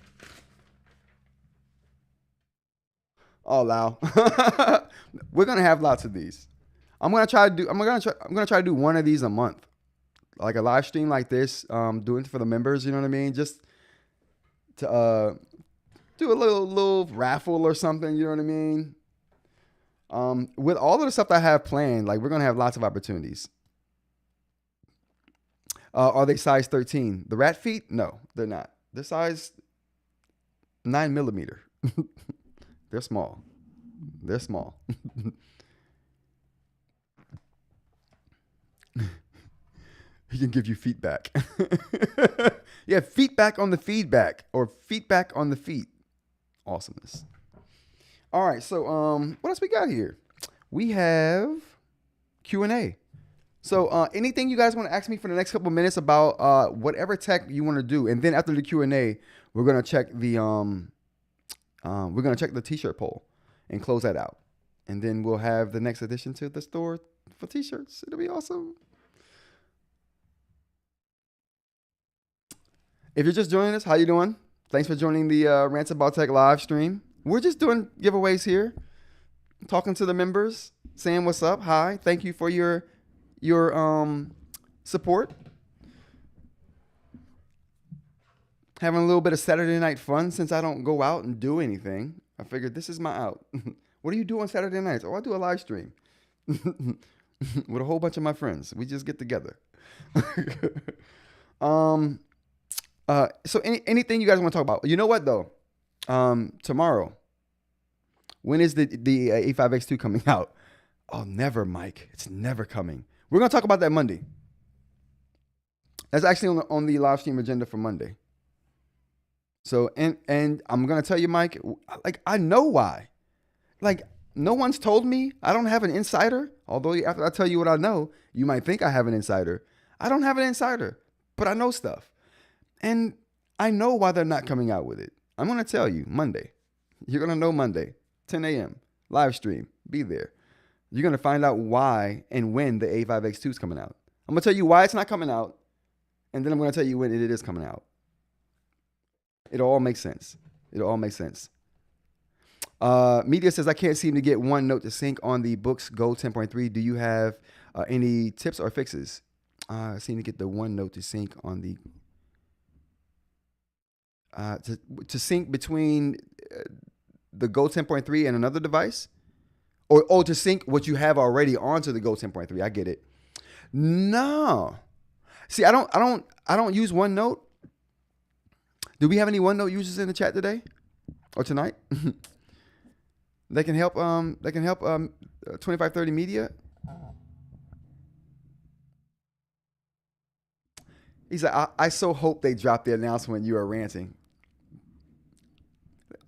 Oh, Lau. We're gonna have lots of these. I'm gonna try to do one of these a month, like a live stream like this. Doing it for the members. You know what I mean? Just to do a little raffle or something. You know what I mean? With all of the stuff I have planned, like we're gonna have lots of opportunities. Are they size 13? The rat feet? No, they're not. They're size 9 millimeter. They're small. They're small. He can give you feedback. Yeah, feedback on the feedback, or feedback on the feet. Awesomeness. All right, so what else we got here? We have Q&A. So anything you guys want to ask me for the next couple of minutes about whatever tech you want to do, and then after the Q&A, we're gonna check the t-shirt poll and close that out, and then we'll have the next addition to the store for t-shirts. It'll be awesome. If you're just joining us, how you doing? Thanks for joining the Rants About Tech live stream. We're just doing giveaways here, talking to the members, saying what's up. Hi, thank you for your support. Having a little bit of Saturday night fun since I don't go out and do anything. I figured this is my out. What do you do on Saturday nights? Oh, I do a live stream with a whole bunch of my friends. We just get together. So anything you guys want to talk about? You know what though? Tomorrow, when is the A5X2 coming out? Oh, never, Mike. It's never coming. We're gonna talk about that Monday. That's actually on the live stream agenda for Monday. So and I'm gonna tell you, Mike. Like, I know why. Like, no one's told me. I don't have an insider. Although after I tell you what I know, you might think I have an insider. I don't have an insider, but I know stuff. And I know why they're not coming out with it. I'm going to tell you Monday. You're going to know Monday, 10 a.m., live stream. Be there. You're going to find out why and when the A5X2 is coming out. I'm going to tell you why it's not coming out, and then I'm going to tell you when it is coming out. It all makes sense. It all makes sense. Media says, I can't seem to get OneNote to sync on the Boox Go 10.3. Do you have any tips or fixes? I seem to get the OneNote to sync on the... to sync between the Go 10.3 and another device, or to sync what you have already onto the Go 10.3. I get it. No, see, I don't use OneNote. Do we have any OneNote users in the chat today or tonight? They can help. 2530 Media. He said, I so hope they drop the announcement you are ranting.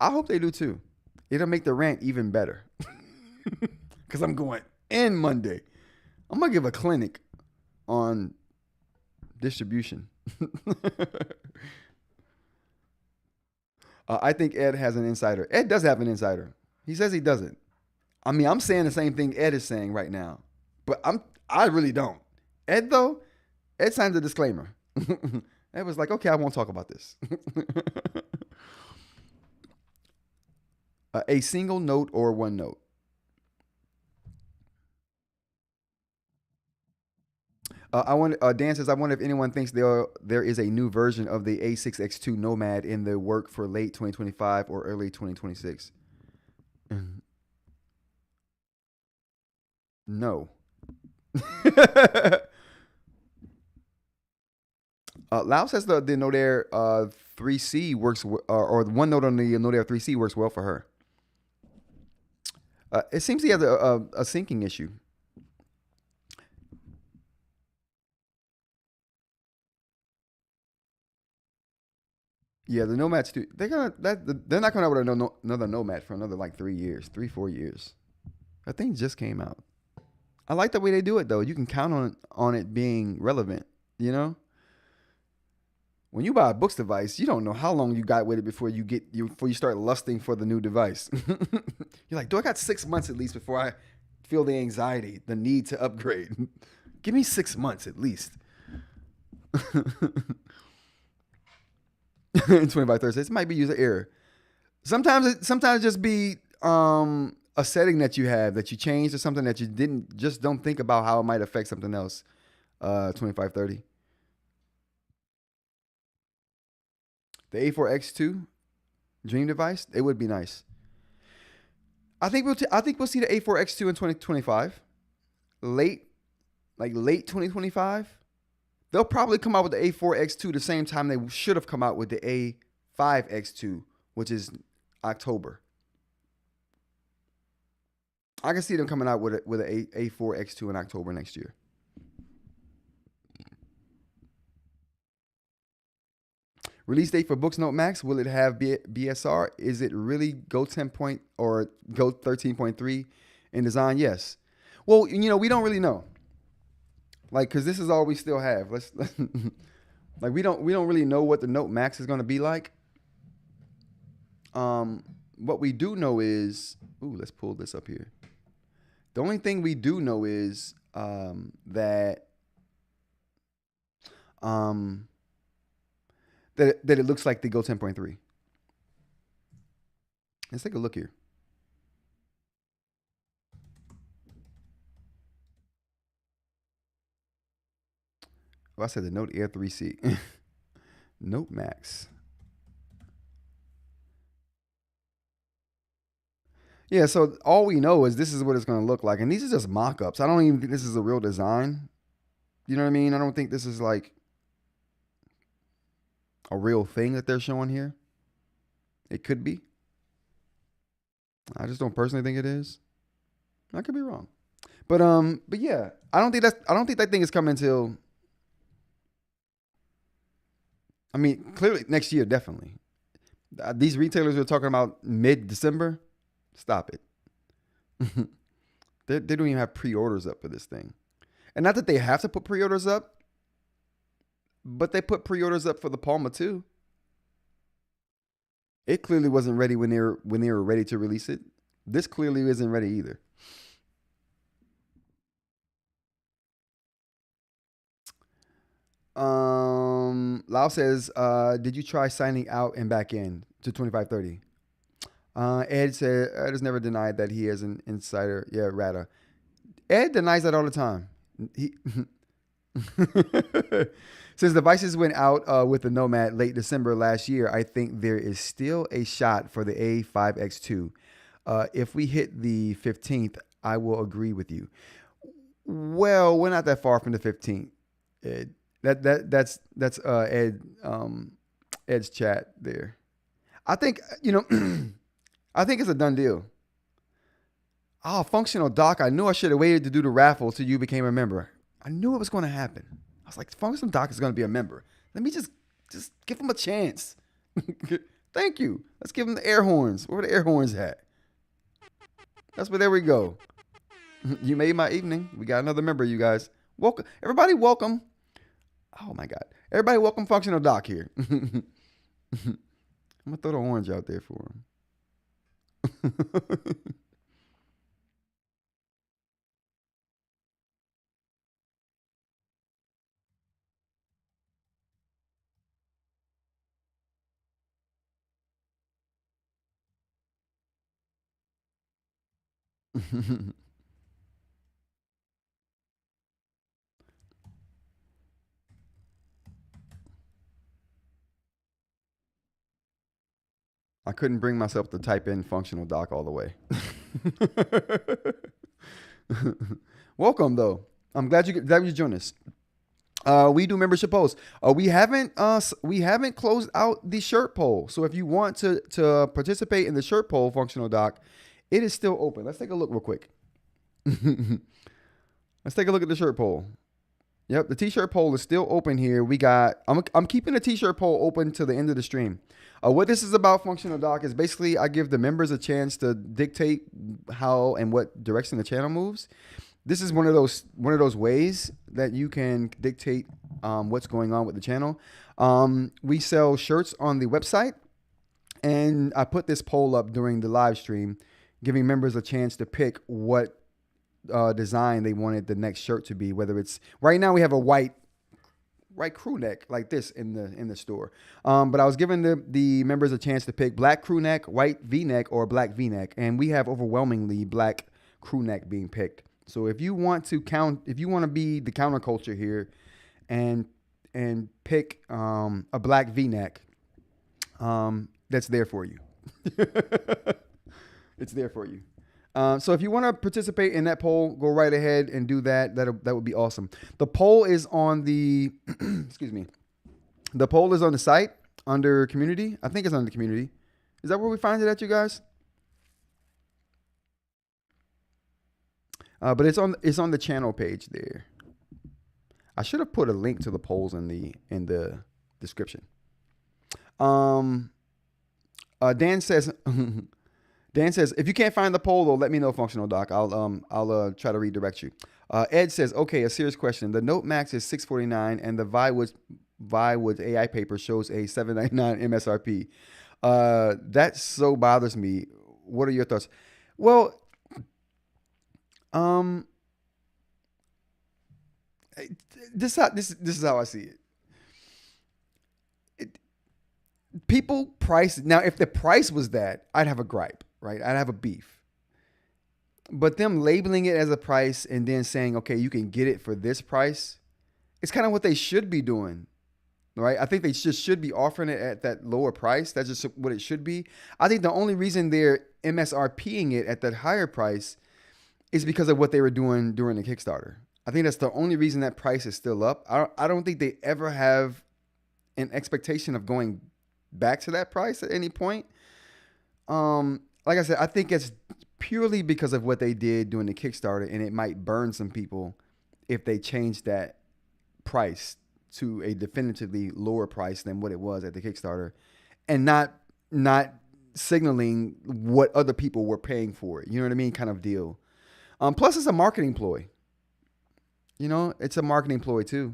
I hope they do too. It'll make the rant even better. Because I'm going in Monday. I'm going to give a clinic on distribution. I think Ed has an insider. Ed does have an insider. He says he doesn't. I mean, I'm saying the same thing Ed is saying right now. But I really don't. Ed, though, Ed signed a disclaimer. Ed was like, okay, I won't talk about this. A single note or OneNote. Dan says, I wonder if anyone thinks there is a new version of the A6X2 Nomad in the work for late 2025 or early 2026. No. Lau says the Note Air 3C works, or the OneNote on the Note Air 3C works well for her. It seems he has a syncing issue. Yeah, the Nomads too. They're not coming out with another Nomad for another like 3-4 years. That thing just came out. I like the way they do it though. You can count on it being relevant. You know, when you buy a Boox device, you don't know how long you got with it before you start lusting for the new device. You're like, do I got 6 months at least before I feel the anxiety, the need to upgrade? Give me 6 months at least. 25 Thursdays. It might be user error. Sometimes it just be a setting that you have that you changed or something that you don't think about how it might affect something else. 2530. The A4X2 dream device, it would be nice. I think we'll see the A4X2 in 2025. Late 2025. They'll probably come out with the A4X2 the same time they should have come out with the A5X2, which is October. I can see them coming out with an A4X2 in October next year. Release date for Boox Note Max. Will it have BSR? Is it really Go 10 point or Go 13.3 in design? Yes. Well, you know, we don't really know. Like, cause this is all we still have. Like we don't really know what the Note Max is gonna be like. What we do know is, let's pull this up here. The only thing we do know is that it looks like the Go 10.3. Let's take a look here. Well, I said the Note Air 3C. Note Max. Yeah, so all we know is this is what it's going to look like. And these are just mock-ups. I don't even think this is a real design. You know what I mean? I don't think this is like a real thing that they're showing here. It could be. I just don't personally think it is. I could be wrong. But yeah, I don't think that thing is coming until, I mean, clearly next year, definitely. These retailers are talking about mid-December. Stop it. They don't even have pre-orders up for this thing. And not that they have to put pre-orders up, but they put pre-orders up for the Palma too. It clearly wasn't ready when they were ready to release it. This clearly isn't ready either. Lau says, did you try signing out and back in to 2530? Ed said, Ed has never denied that he is an insider. Yeah, Ratta. Ed denies that all the time. He since devices went out with the Nomad late December last year, I think there is still a shot for the A5X2. If we hit the 15th, I will agree with you. Well, we're not that far from the 15th. Ed. That's Ed Ed's chat there. I think, you know, I think it's a done deal. Oh, functional doc. I knew I should have waited to do the raffle till you became a member. I knew it was going to happen. I was like, functional doc is going to be a member. Let me just give him a chance. Thank you. Let's give him the air horns. Where are the air horns at? That's where, there we go. You made my evening. We got another member, you guys. Welcome. Everybody welcome. Oh my God. Everybody welcome functional doc here. I'm going to throw the orange out there for him. I couldn't bring myself to type in functional doc all the way. Welcome though. I'm glad you joined us. We do membership polls. We haven't closed out the shirt poll. So if you want to participate in the shirt poll, functional doc, it is still open. Let's take a look real quick. Let's take a look at the shirt poll. Yep, the t-shirt poll is still open here. We got, I'm keeping the t-shirt poll open till the end of the stream. What this is about, functional doc, is basically I give the members a chance to dictate how and what direction the channel moves. This is one of those ways that you can dictate what's going on with the channel. We sell shirts on the website, and I put this poll up during the live stream, giving members a chance to pick what design they wanted the next shirt to be. Whether it's, right now we have a white crew neck like this in the store, but I was giving the members a chance to pick black crew neck, white V-neck, or black V-neck, and we have overwhelmingly black crew neck being picked. So if you want to be the counterculture here and pick a black V-neck, that's there for you. It's there for you. So if you want to participate in that poll, go right ahead and do that. That would be awesome. The poll is on the excuse me. The poll is on the site under community. I think it's under community. Is that where we find it at, you guys? But it's on the channel page there. I should have put a link to the polls in the description. Dan says Dan says, if you can't find the poll though, let me know, Functional Doc. I'll try to redirect you. Ed says, okay, a serious question. The Note Max is $649 and the Viwoods AI paper shows a $799 MSRP. That so bothers me. What are your thoughts? Well, this is how I see it. People price now. If the price was that, I'd have a gripe, right? I'd have a beef. But them labeling it as a price and then saying, okay, you can get it for this price, it's kind of what they should be doing, right? I think they just should be offering it at that lower price. That's just what it should be. I think the only reason they're MSRPing it at that higher price is because of what they were doing during the Kickstarter. I think that's the only reason that price is still up. I don't think they ever have an expectation of going back to that price at any point. Like I said, I think it's purely because of what they did during the Kickstarter, and it might burn some people if they change that price to a definitively lower price than what it was at the Kickstarter, and not signaling what other people were paying for it. You know what I mean? Kind of deal. Plus, it's a marketing ploy. You know, it's a marketing ploy too.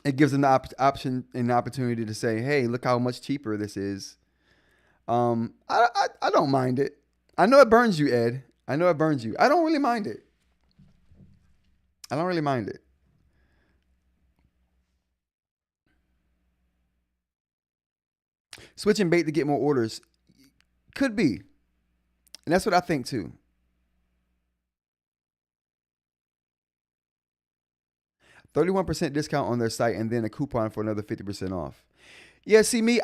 It gives them the option and the opportunity to say, "Hey, look how much cheaper this is." I don't mind it. I know it burns you, Ed. I know it burns you. I don't really mind it. I don't really mind it. Switching bait to get more orders could be, and that's what I think too. $31% discount on their site and then a coupon for another 50% off. Yeah, see me,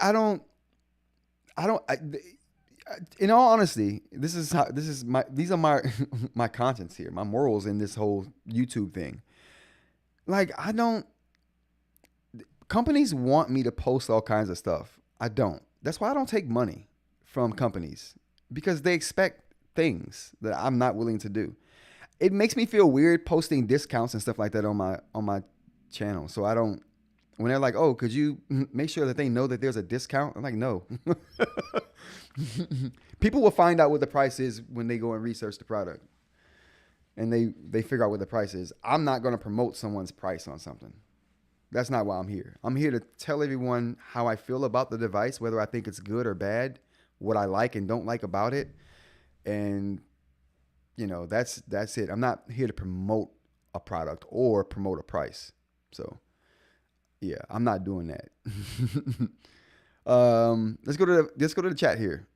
in all honesty, these are my my contents here, my morals in this whole YouTube thing. Like, companies want me to post all kinds of stuff. I don't. That's why I don't take money from companies, because they expect things that I'm not willing to do. It makes me feel weird posting discounts and stuff like that on my channel. So I don't, when they're like, oh, could you make sure that they know that there's a discount? I'm like, no. People will find out what the price is when they go and research the product. And they figure out what the price is. I'm not going to promote someone's price on something. That's not why I'm here. I'm here to tell everyone how I feel about the device, whether I think it's good or bad, what I like and don't like about it. And you know, that's it. I'm not here to promote a product or promote a price. So, yeah, I'm not doing that. Let's go to the chat here.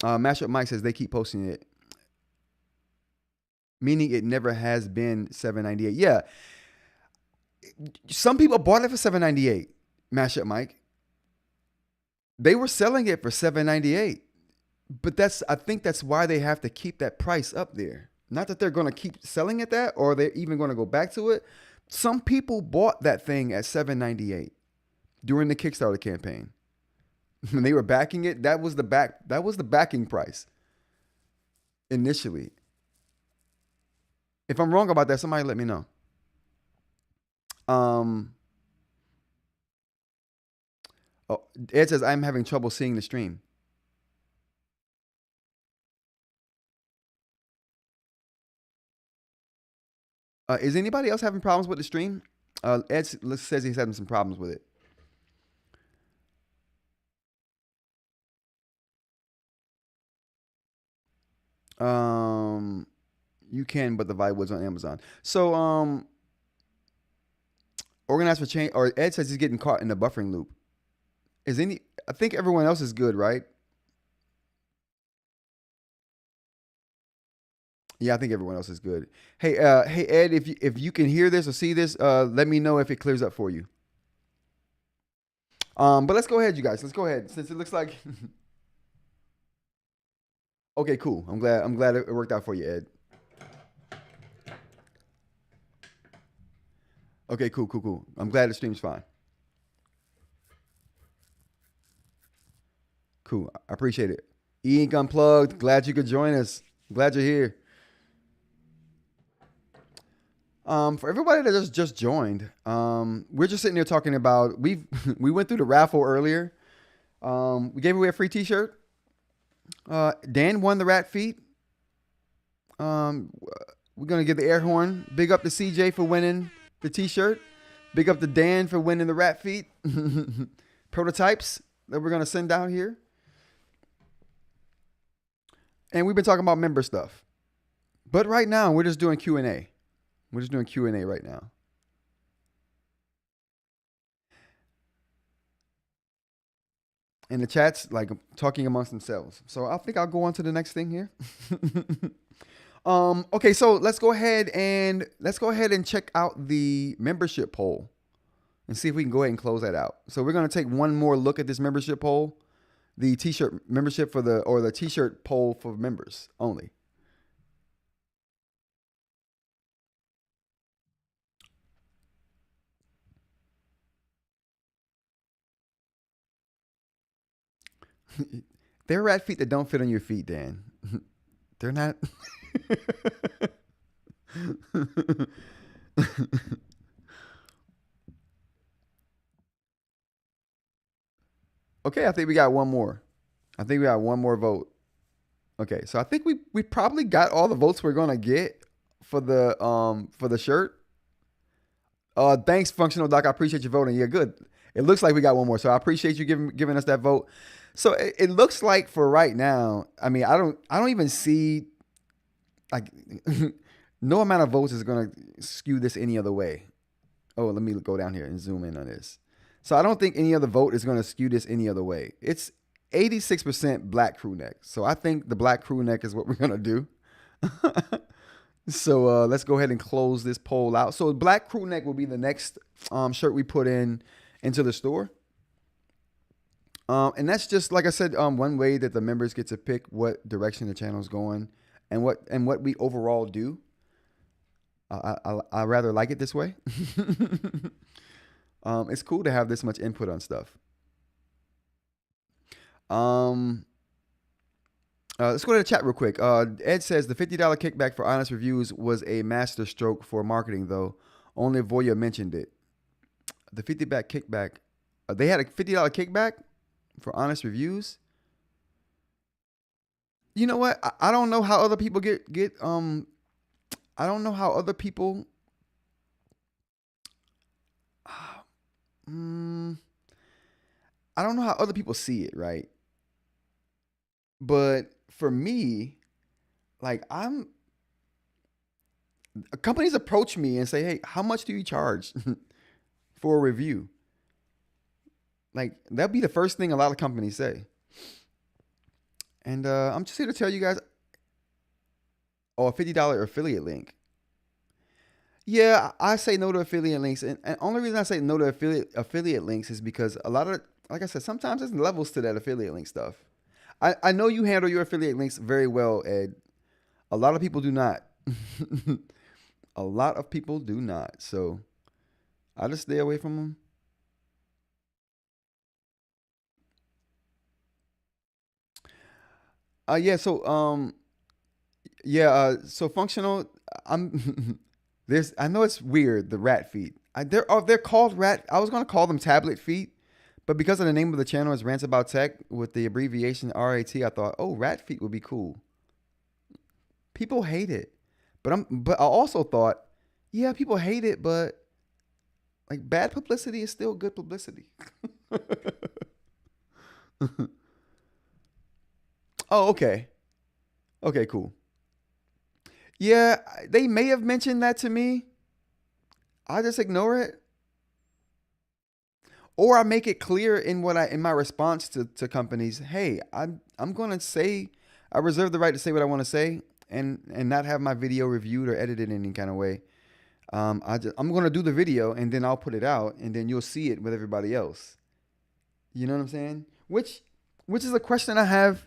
Mashup Mike says they keep posting it, meaning it never has been $798. Yeah, some people bought it for $798. Mashup Mike. They were selling it for $798. But I think that's why they have to keep that price up there. Not that they're going to keep selling at that, or they're even going to go back to it. Some people bought that thing at $798 during the Kickstarter campaign. When they were backing it, that was the backing price initially. If I'm wrong about that, somebody let me know. Ed says I'm having trouble seeing the stream. Is anybody else having problems with the stream? Ed says he's having some problems with it. You can, but the Viwoods on Amazon. So, Organized for Change, or Ed says he's getting caught in the buffering loop. I think everyone else is good, right? Yeah, I think everyone else is good. Hey, Ed, if you can hear this or see this, let me know if it clears up for you. But let's go ahead, you guys. Let's go ahead, since it looks like Okay, cool. I'm glad it worked out for you, Ed. Okay, cool. I'm glad the stream's fine. Cool. I appreciate it. eInk Unplugged. Glad you could join us. Glad you're here. For everybody that just joined, we're just sitting there talking about we went through the raffle earlier. We gave away a free T-shirt. Dan won the rat feet. We're gonna give the air horn. Big up to CJ for winning the T-shirt. Big up to Dan for winning the rat feet prototypes that we're gonna send out here. And we've been talking about member stuff, but right now we're just doing Q&A. We're just doing Q&A right now. And the chat's like talking amongst themselves. So I think I'll go on to the next thing here. Okay, so let's go ahead and check out the membership poll and see if we can go ahead and close that out. So we're gonna take one more look at this membership poll, the T-shirt membership the T-shirt poll for members only. There are rat feet that don't fit on your feet, Dan. They're not. Okay, I think we got one more. I think we got one more vote. Okay, so I think we probably got all the votes we're gonna get for the shirt. Thanks, Functional Doc. I appreciate you voting. Yeah, good. It looks like we got one more, so I appreciate you giving us that vote. So it looks like for right now, I mean, I don't even see like no amount of votes is gonna skew this any other way. Oh, let me go down here and zoom in on this. So I don't think any other vote is gonna skew this any other way. It's 86% black crew neck. So I think the black crew neck is what we're gonna do. So let's go ahead and close this poll out. So black crew neck will be the next shirt we put into the store. And that's just, like I said, one way that the members get to pick what direction the channel is going and what we overall do. I rather like it this way. It's cool to have this much input on stuff. Let's go to the chat real quick. Ed says the $50 kickback for honest reviews was a master stroke for marketing, though. Only Voya mentioned it. The $50 kickback. They had a $50 kickback for honest reviews. You know what? I don't know how other people get. I don't know how other people. I don't know how other people see it, right? But for me, like companies approach me and say, "Hey, how much do you charge for a review?" Like that'd be the first thing a lot of companies say. And I'm just here to tell you guys, a $50 affiliate link. Yeah, I say no to affiliate links, and only reason I say no to affiliate links is because a lot of, like I said, sometimes there's levels to that affiliate link stuff. I know you handle your affiliate links very well, Ed. A lot of people do not. A lot of people do not. So I just stay away from them. So functional. I know it's weird, the rat feet. They're called rat. I was gonna call them tablet feet, but because of the name of the channel is Rants About Tech with the abbreviation RAT, I thought, oh, rat feet would be cool. People hate it, but I also thought, yeah, people hate it, but like bad publicity is still good publicity. Oh, okay. Okay, cool. Yeah, they may have mentioned that to me. I just ignore it. Or I make it clear in my response to companies, hey, I'm gonna say, I reserve the right to say what I want to say and not have my video reviewed or edited in any kind of way. I'm gonna do the video and then I'll put it out and then you'll see it with everybody else. You know what I'm saying? Which is a question I have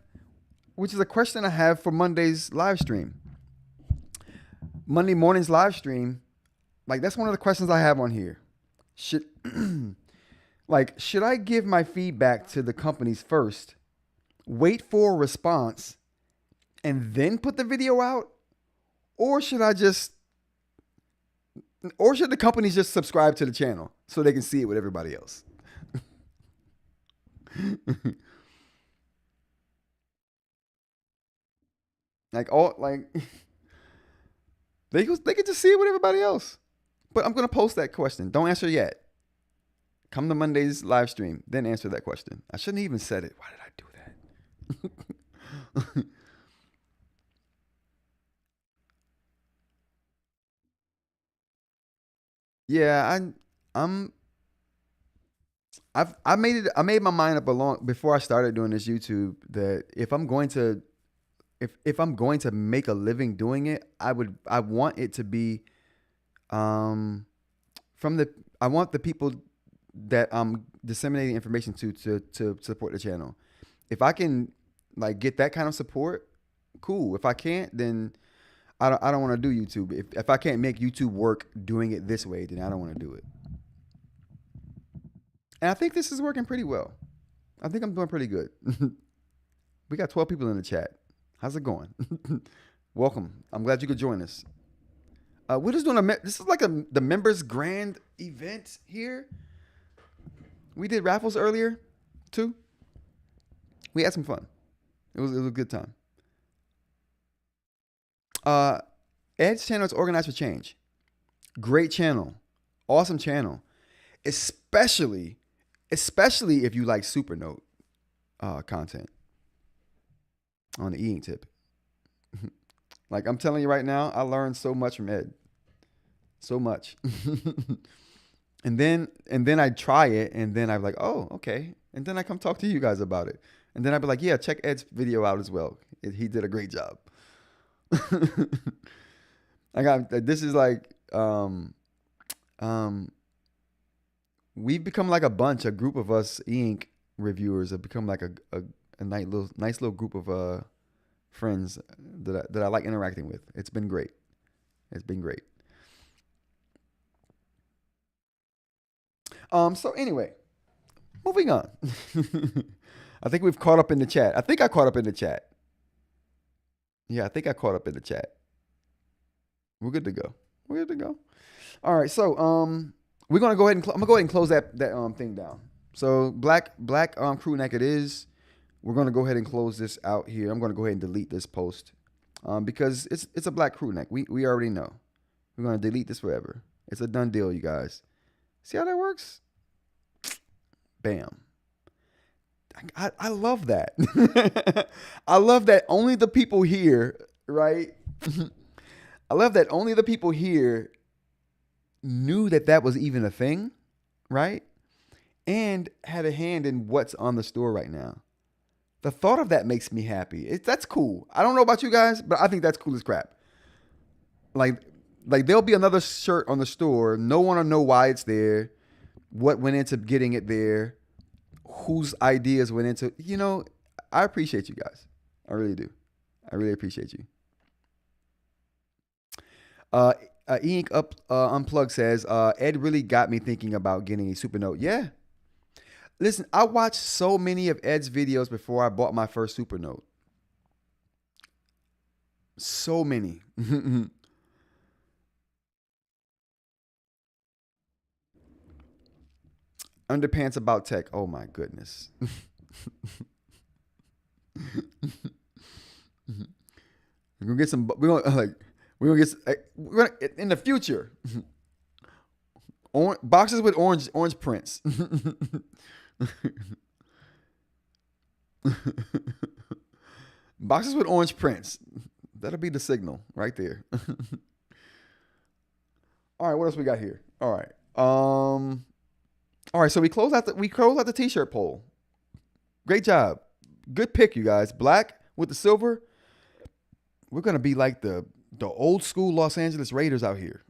which is a question I have for Monday's live stream. Monday morning's live stream, like that's one of the questions I have on here. Should should I give my feedback to the companies first, wait for a response, and then put the video out? Or should the companies just subscribe to the channel so they can see it with everybody else? they could just see it with everybody else. But I'm gonna post that question. Don't answer yet. Come to Monday's live stream, then answer that question. I shouldn't have even said it. Why did I do that? Yeah, I made my mind up before I started doing this YouTube that if I'm going to make a living doing it, I want it to be I want the people that I'm disseminating information to support the channel. If I can get that kind of support, cool. If I can't, then I don't want to do YouTube. If I can't make YouTube work doing it this way, then I don't want to do it. And I think this is working pretty well. I think I'm doing pretty good. We got 12 people in the chat. How's it going? Welcome. I'm glad you could join us. We're just doing this is like the members grand event here. We did raffles earlier too. We had some fun. It was a good time. Ed's channel is Organized for Change. Great channel. Awesome channel. Especially if you like Supernote content on the eInk tip. I'm telling you right now, I learned so much from Ed. So much. and then I try it, and then I'm like, oh, okay. And then I come talk to you guys about it. And then I'd be like, yeah, check Ed's video out as well. He did a great job. This is we've become like a group of us eInk reviewers have become like a nice little group of friends that I like interacting with. It's been great. It's been great. So anyway, moving on. I think we've caught up in the chat. I think I caught up in the chat. Yeah, I think I caught up in the chat. We're good to go. We're good to go. All right, so we're gonna go ahead and I'm gonna go ahead and close that thing down. So black crew neck it is. We're gonna go ahead and close this out here. I'm gonna go ahead and delete this post because it's a black crew neck. We already know. We're gonna delete this forever. It's a done deal, you guys. See how that works? Bam. I love that. I love that only the people here, right? I love that only the people here knew that was even a thing, right? And had a hand in what's on the store right now. The thought of that makes me happy. That's cool. I don't know about you guys, but I think that's cool as crap. Like there'll be another shirt on the store. No one will know why it's there, what went into getting it there, whose ideas went into, I appreciate you guys. I really do. I really appreciate you. eInk Unplugged says, Ed really got me thinking about getting a Supernote. Yeah. Listen, I watched so many of Ed's videos before I bought my first Supernote. So many. Underpants about tech. Oh my goodness. We're gonna get some. We're gonna in the future. Boxes with orange prints. Boxes with orange prints. That'll be the signal right there. All right, what else we got here? All right. All right, so we close out the t-shirt poll. Great job. Good pick, you guys. Black with the silver. We're gonna be like the old school Los Angeles Raiders out here.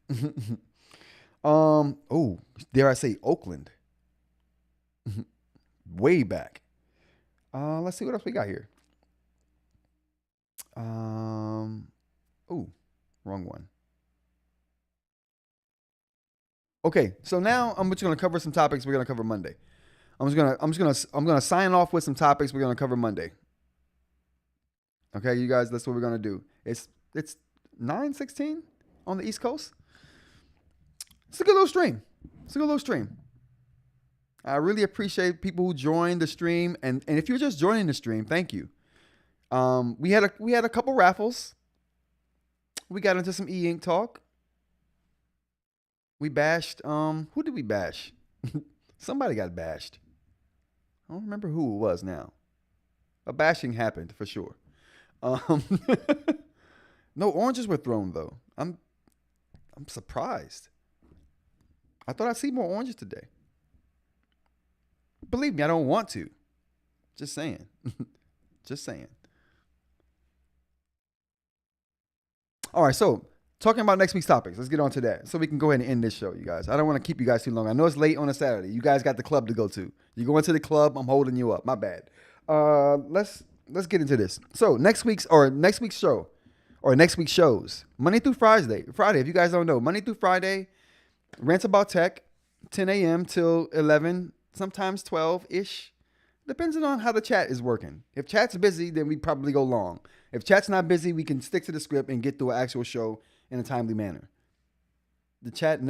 Oh, dare I say Oakland. Way back. Let's see what else we got here. Oh, wrong one. Okay, so now I'm just gonna cover some topics we're gonna cover Monday. I'm gonna sign off with some topics we're gonna cover Monday. Okay, you guys, that's what we're gonna do. It's 9:16 on the East Coast. It's a good little stream. I really appreciate people who joined the stream, and if you're just joining the stream, thank you. We had a couple raffles. We got into some eInk talk. We bashed. Who did we bash? Somebody got bashed. I don't remember who it was now. A bashing happened for sure. No oranges were thrown though. I'm surprised. I thought I'd see more oranges today. Believe me, I don't want to. Just saying. Just saying. All right, so talking about next week's topics. Let's get on to that so we can go ahead and end this show, you guys. I don't want to keep you guys too long. I know it's late on a Saturday. You guys got the club to go to. You go into the club, I'm holding you up. My bad. Let's get into this. So next week's show, or next week's shows, Monday through Friday. If you guys don't know, Monday through Friday, Rants About Tech, 10 a.m. till 11, sometimes 12-ish. Depends on how the chat is working. If chat's busy, then we probably go long. If chat's not busy, we can stick to the script and get through an actual show in a timely manner. The chat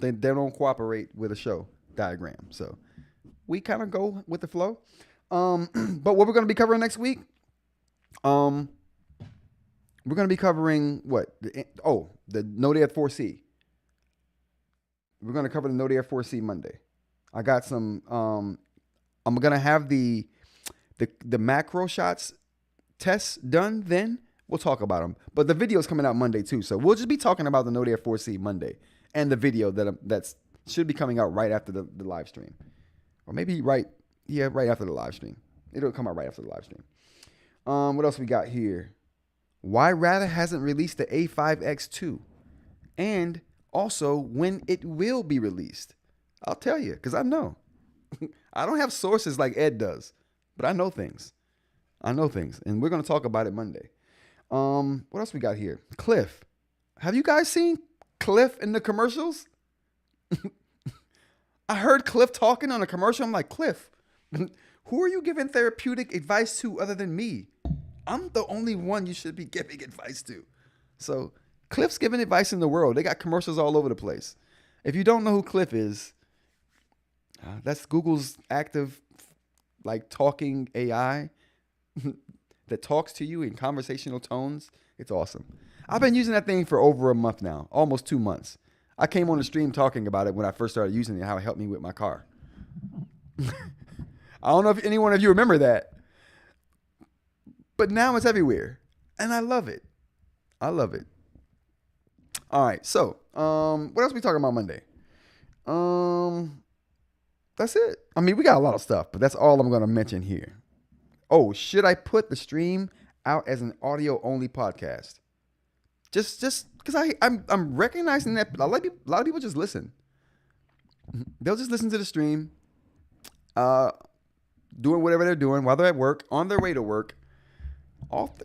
they don't cooperate with a show diagram. So we kind of go with the flow. But what we're going to be covering next week, we're going to be covering what? The Node Air 4C. We're going to cover the Node Air 4C Monday. I got some, I'm going to have the macro shots tests done then. We'll talk about them. But the video's coming out Monday too. So we'll just be talking about the Node Air 4C Monday and the video that should be coming out right after the live stream. Or maybe right after the live stream. It'll come out right after the live stream. What else we got here? Why Ratta hasn't released the A5X2. And also when it will be released. I'll tell you, because I know. I don't have sources like Ed does, but I know things. And we're going to talk about it Monday. What else we got here? Cliff. Have you guys seen Cliff in the commercials? I heard Cliff talking on a commercial. I'm like, Cliff, who are you giving therapeutic advice to other than me? I'm the only one you should be giving advice to. So Cliff's giving advice in the world. They got commercials all over the place. If you don't know who Cliff is, that's Google's active, talking AI that talks to you in conversational tones. It's awesome. I've been using that thing for over a month now, almost 2 months. I came on the stream talking about it when I first started using it, how it helped me with my car. I don't know if any one of you remember that, but now it's everywhere, and I love it. All right, so what else are we talking about Monday? That's it. I mean, we got a lot of stuff, but that's all I'm going to mention here. Oh, should I put the stream out as an audio-only podcast? Just because I'm recognizing that a lot of people just listen. They'll just listen to the stream, doing whatever they're doing while they're at work, on their way to work, all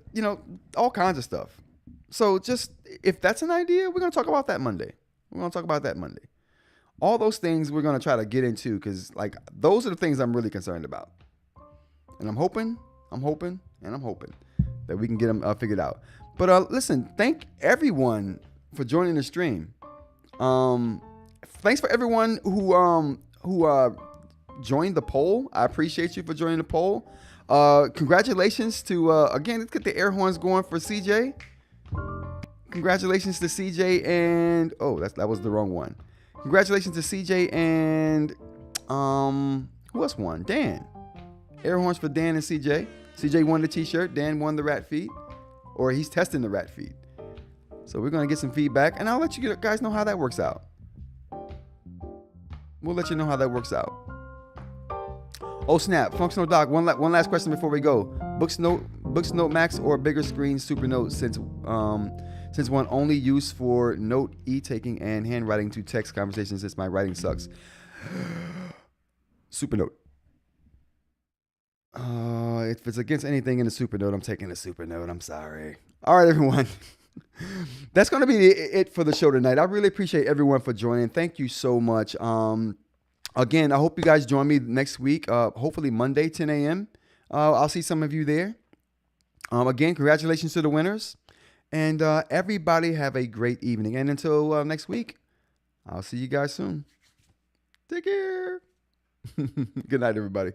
kinds of stuff. So just if that's an idea, we're going to talk about that Monday. All those things we're going to try to get into because those are the things I'm really concerned about. And I'm hoping that we can get them figured out. But listen, thank everyone for joining the stream. Thanks for everyone who joined the poll. I appreciate you for joining the poll. Congratulations to again, let's get the air horns going for CJ. Congratulations to CJ and that was the wrong one. Congratulations to CJ and who else won? Dan. Air horns for Dan and CJ. CJ won the t-shirt. Dan won the rat feed. Or he's testing the rat feed. So we're going to get some feedback. And I'll let you guys know how that works out. We'll let you know how that works out. Oh, snap. Functional Doc. One last question before we go. Boox Note Max or bigger screen Supernote since one only used for note e-taking and handwriting to text conversations since my writing sucks. Supernote. If it's against anything in the Supernote, I'm taking the Supernote. I'm sorry. All right, everyone. That's going to be it for the show tonight. I really appreciate everyone for joining. Thank you so much. Again, I hope you guys join me next week. Hopefully Monday, 10 a.m. I'll see some of you there. Again, congratulations to the winners. And everybody have a great evening. And until next week, I'll see you guys soon. Take care. Good night, everybody.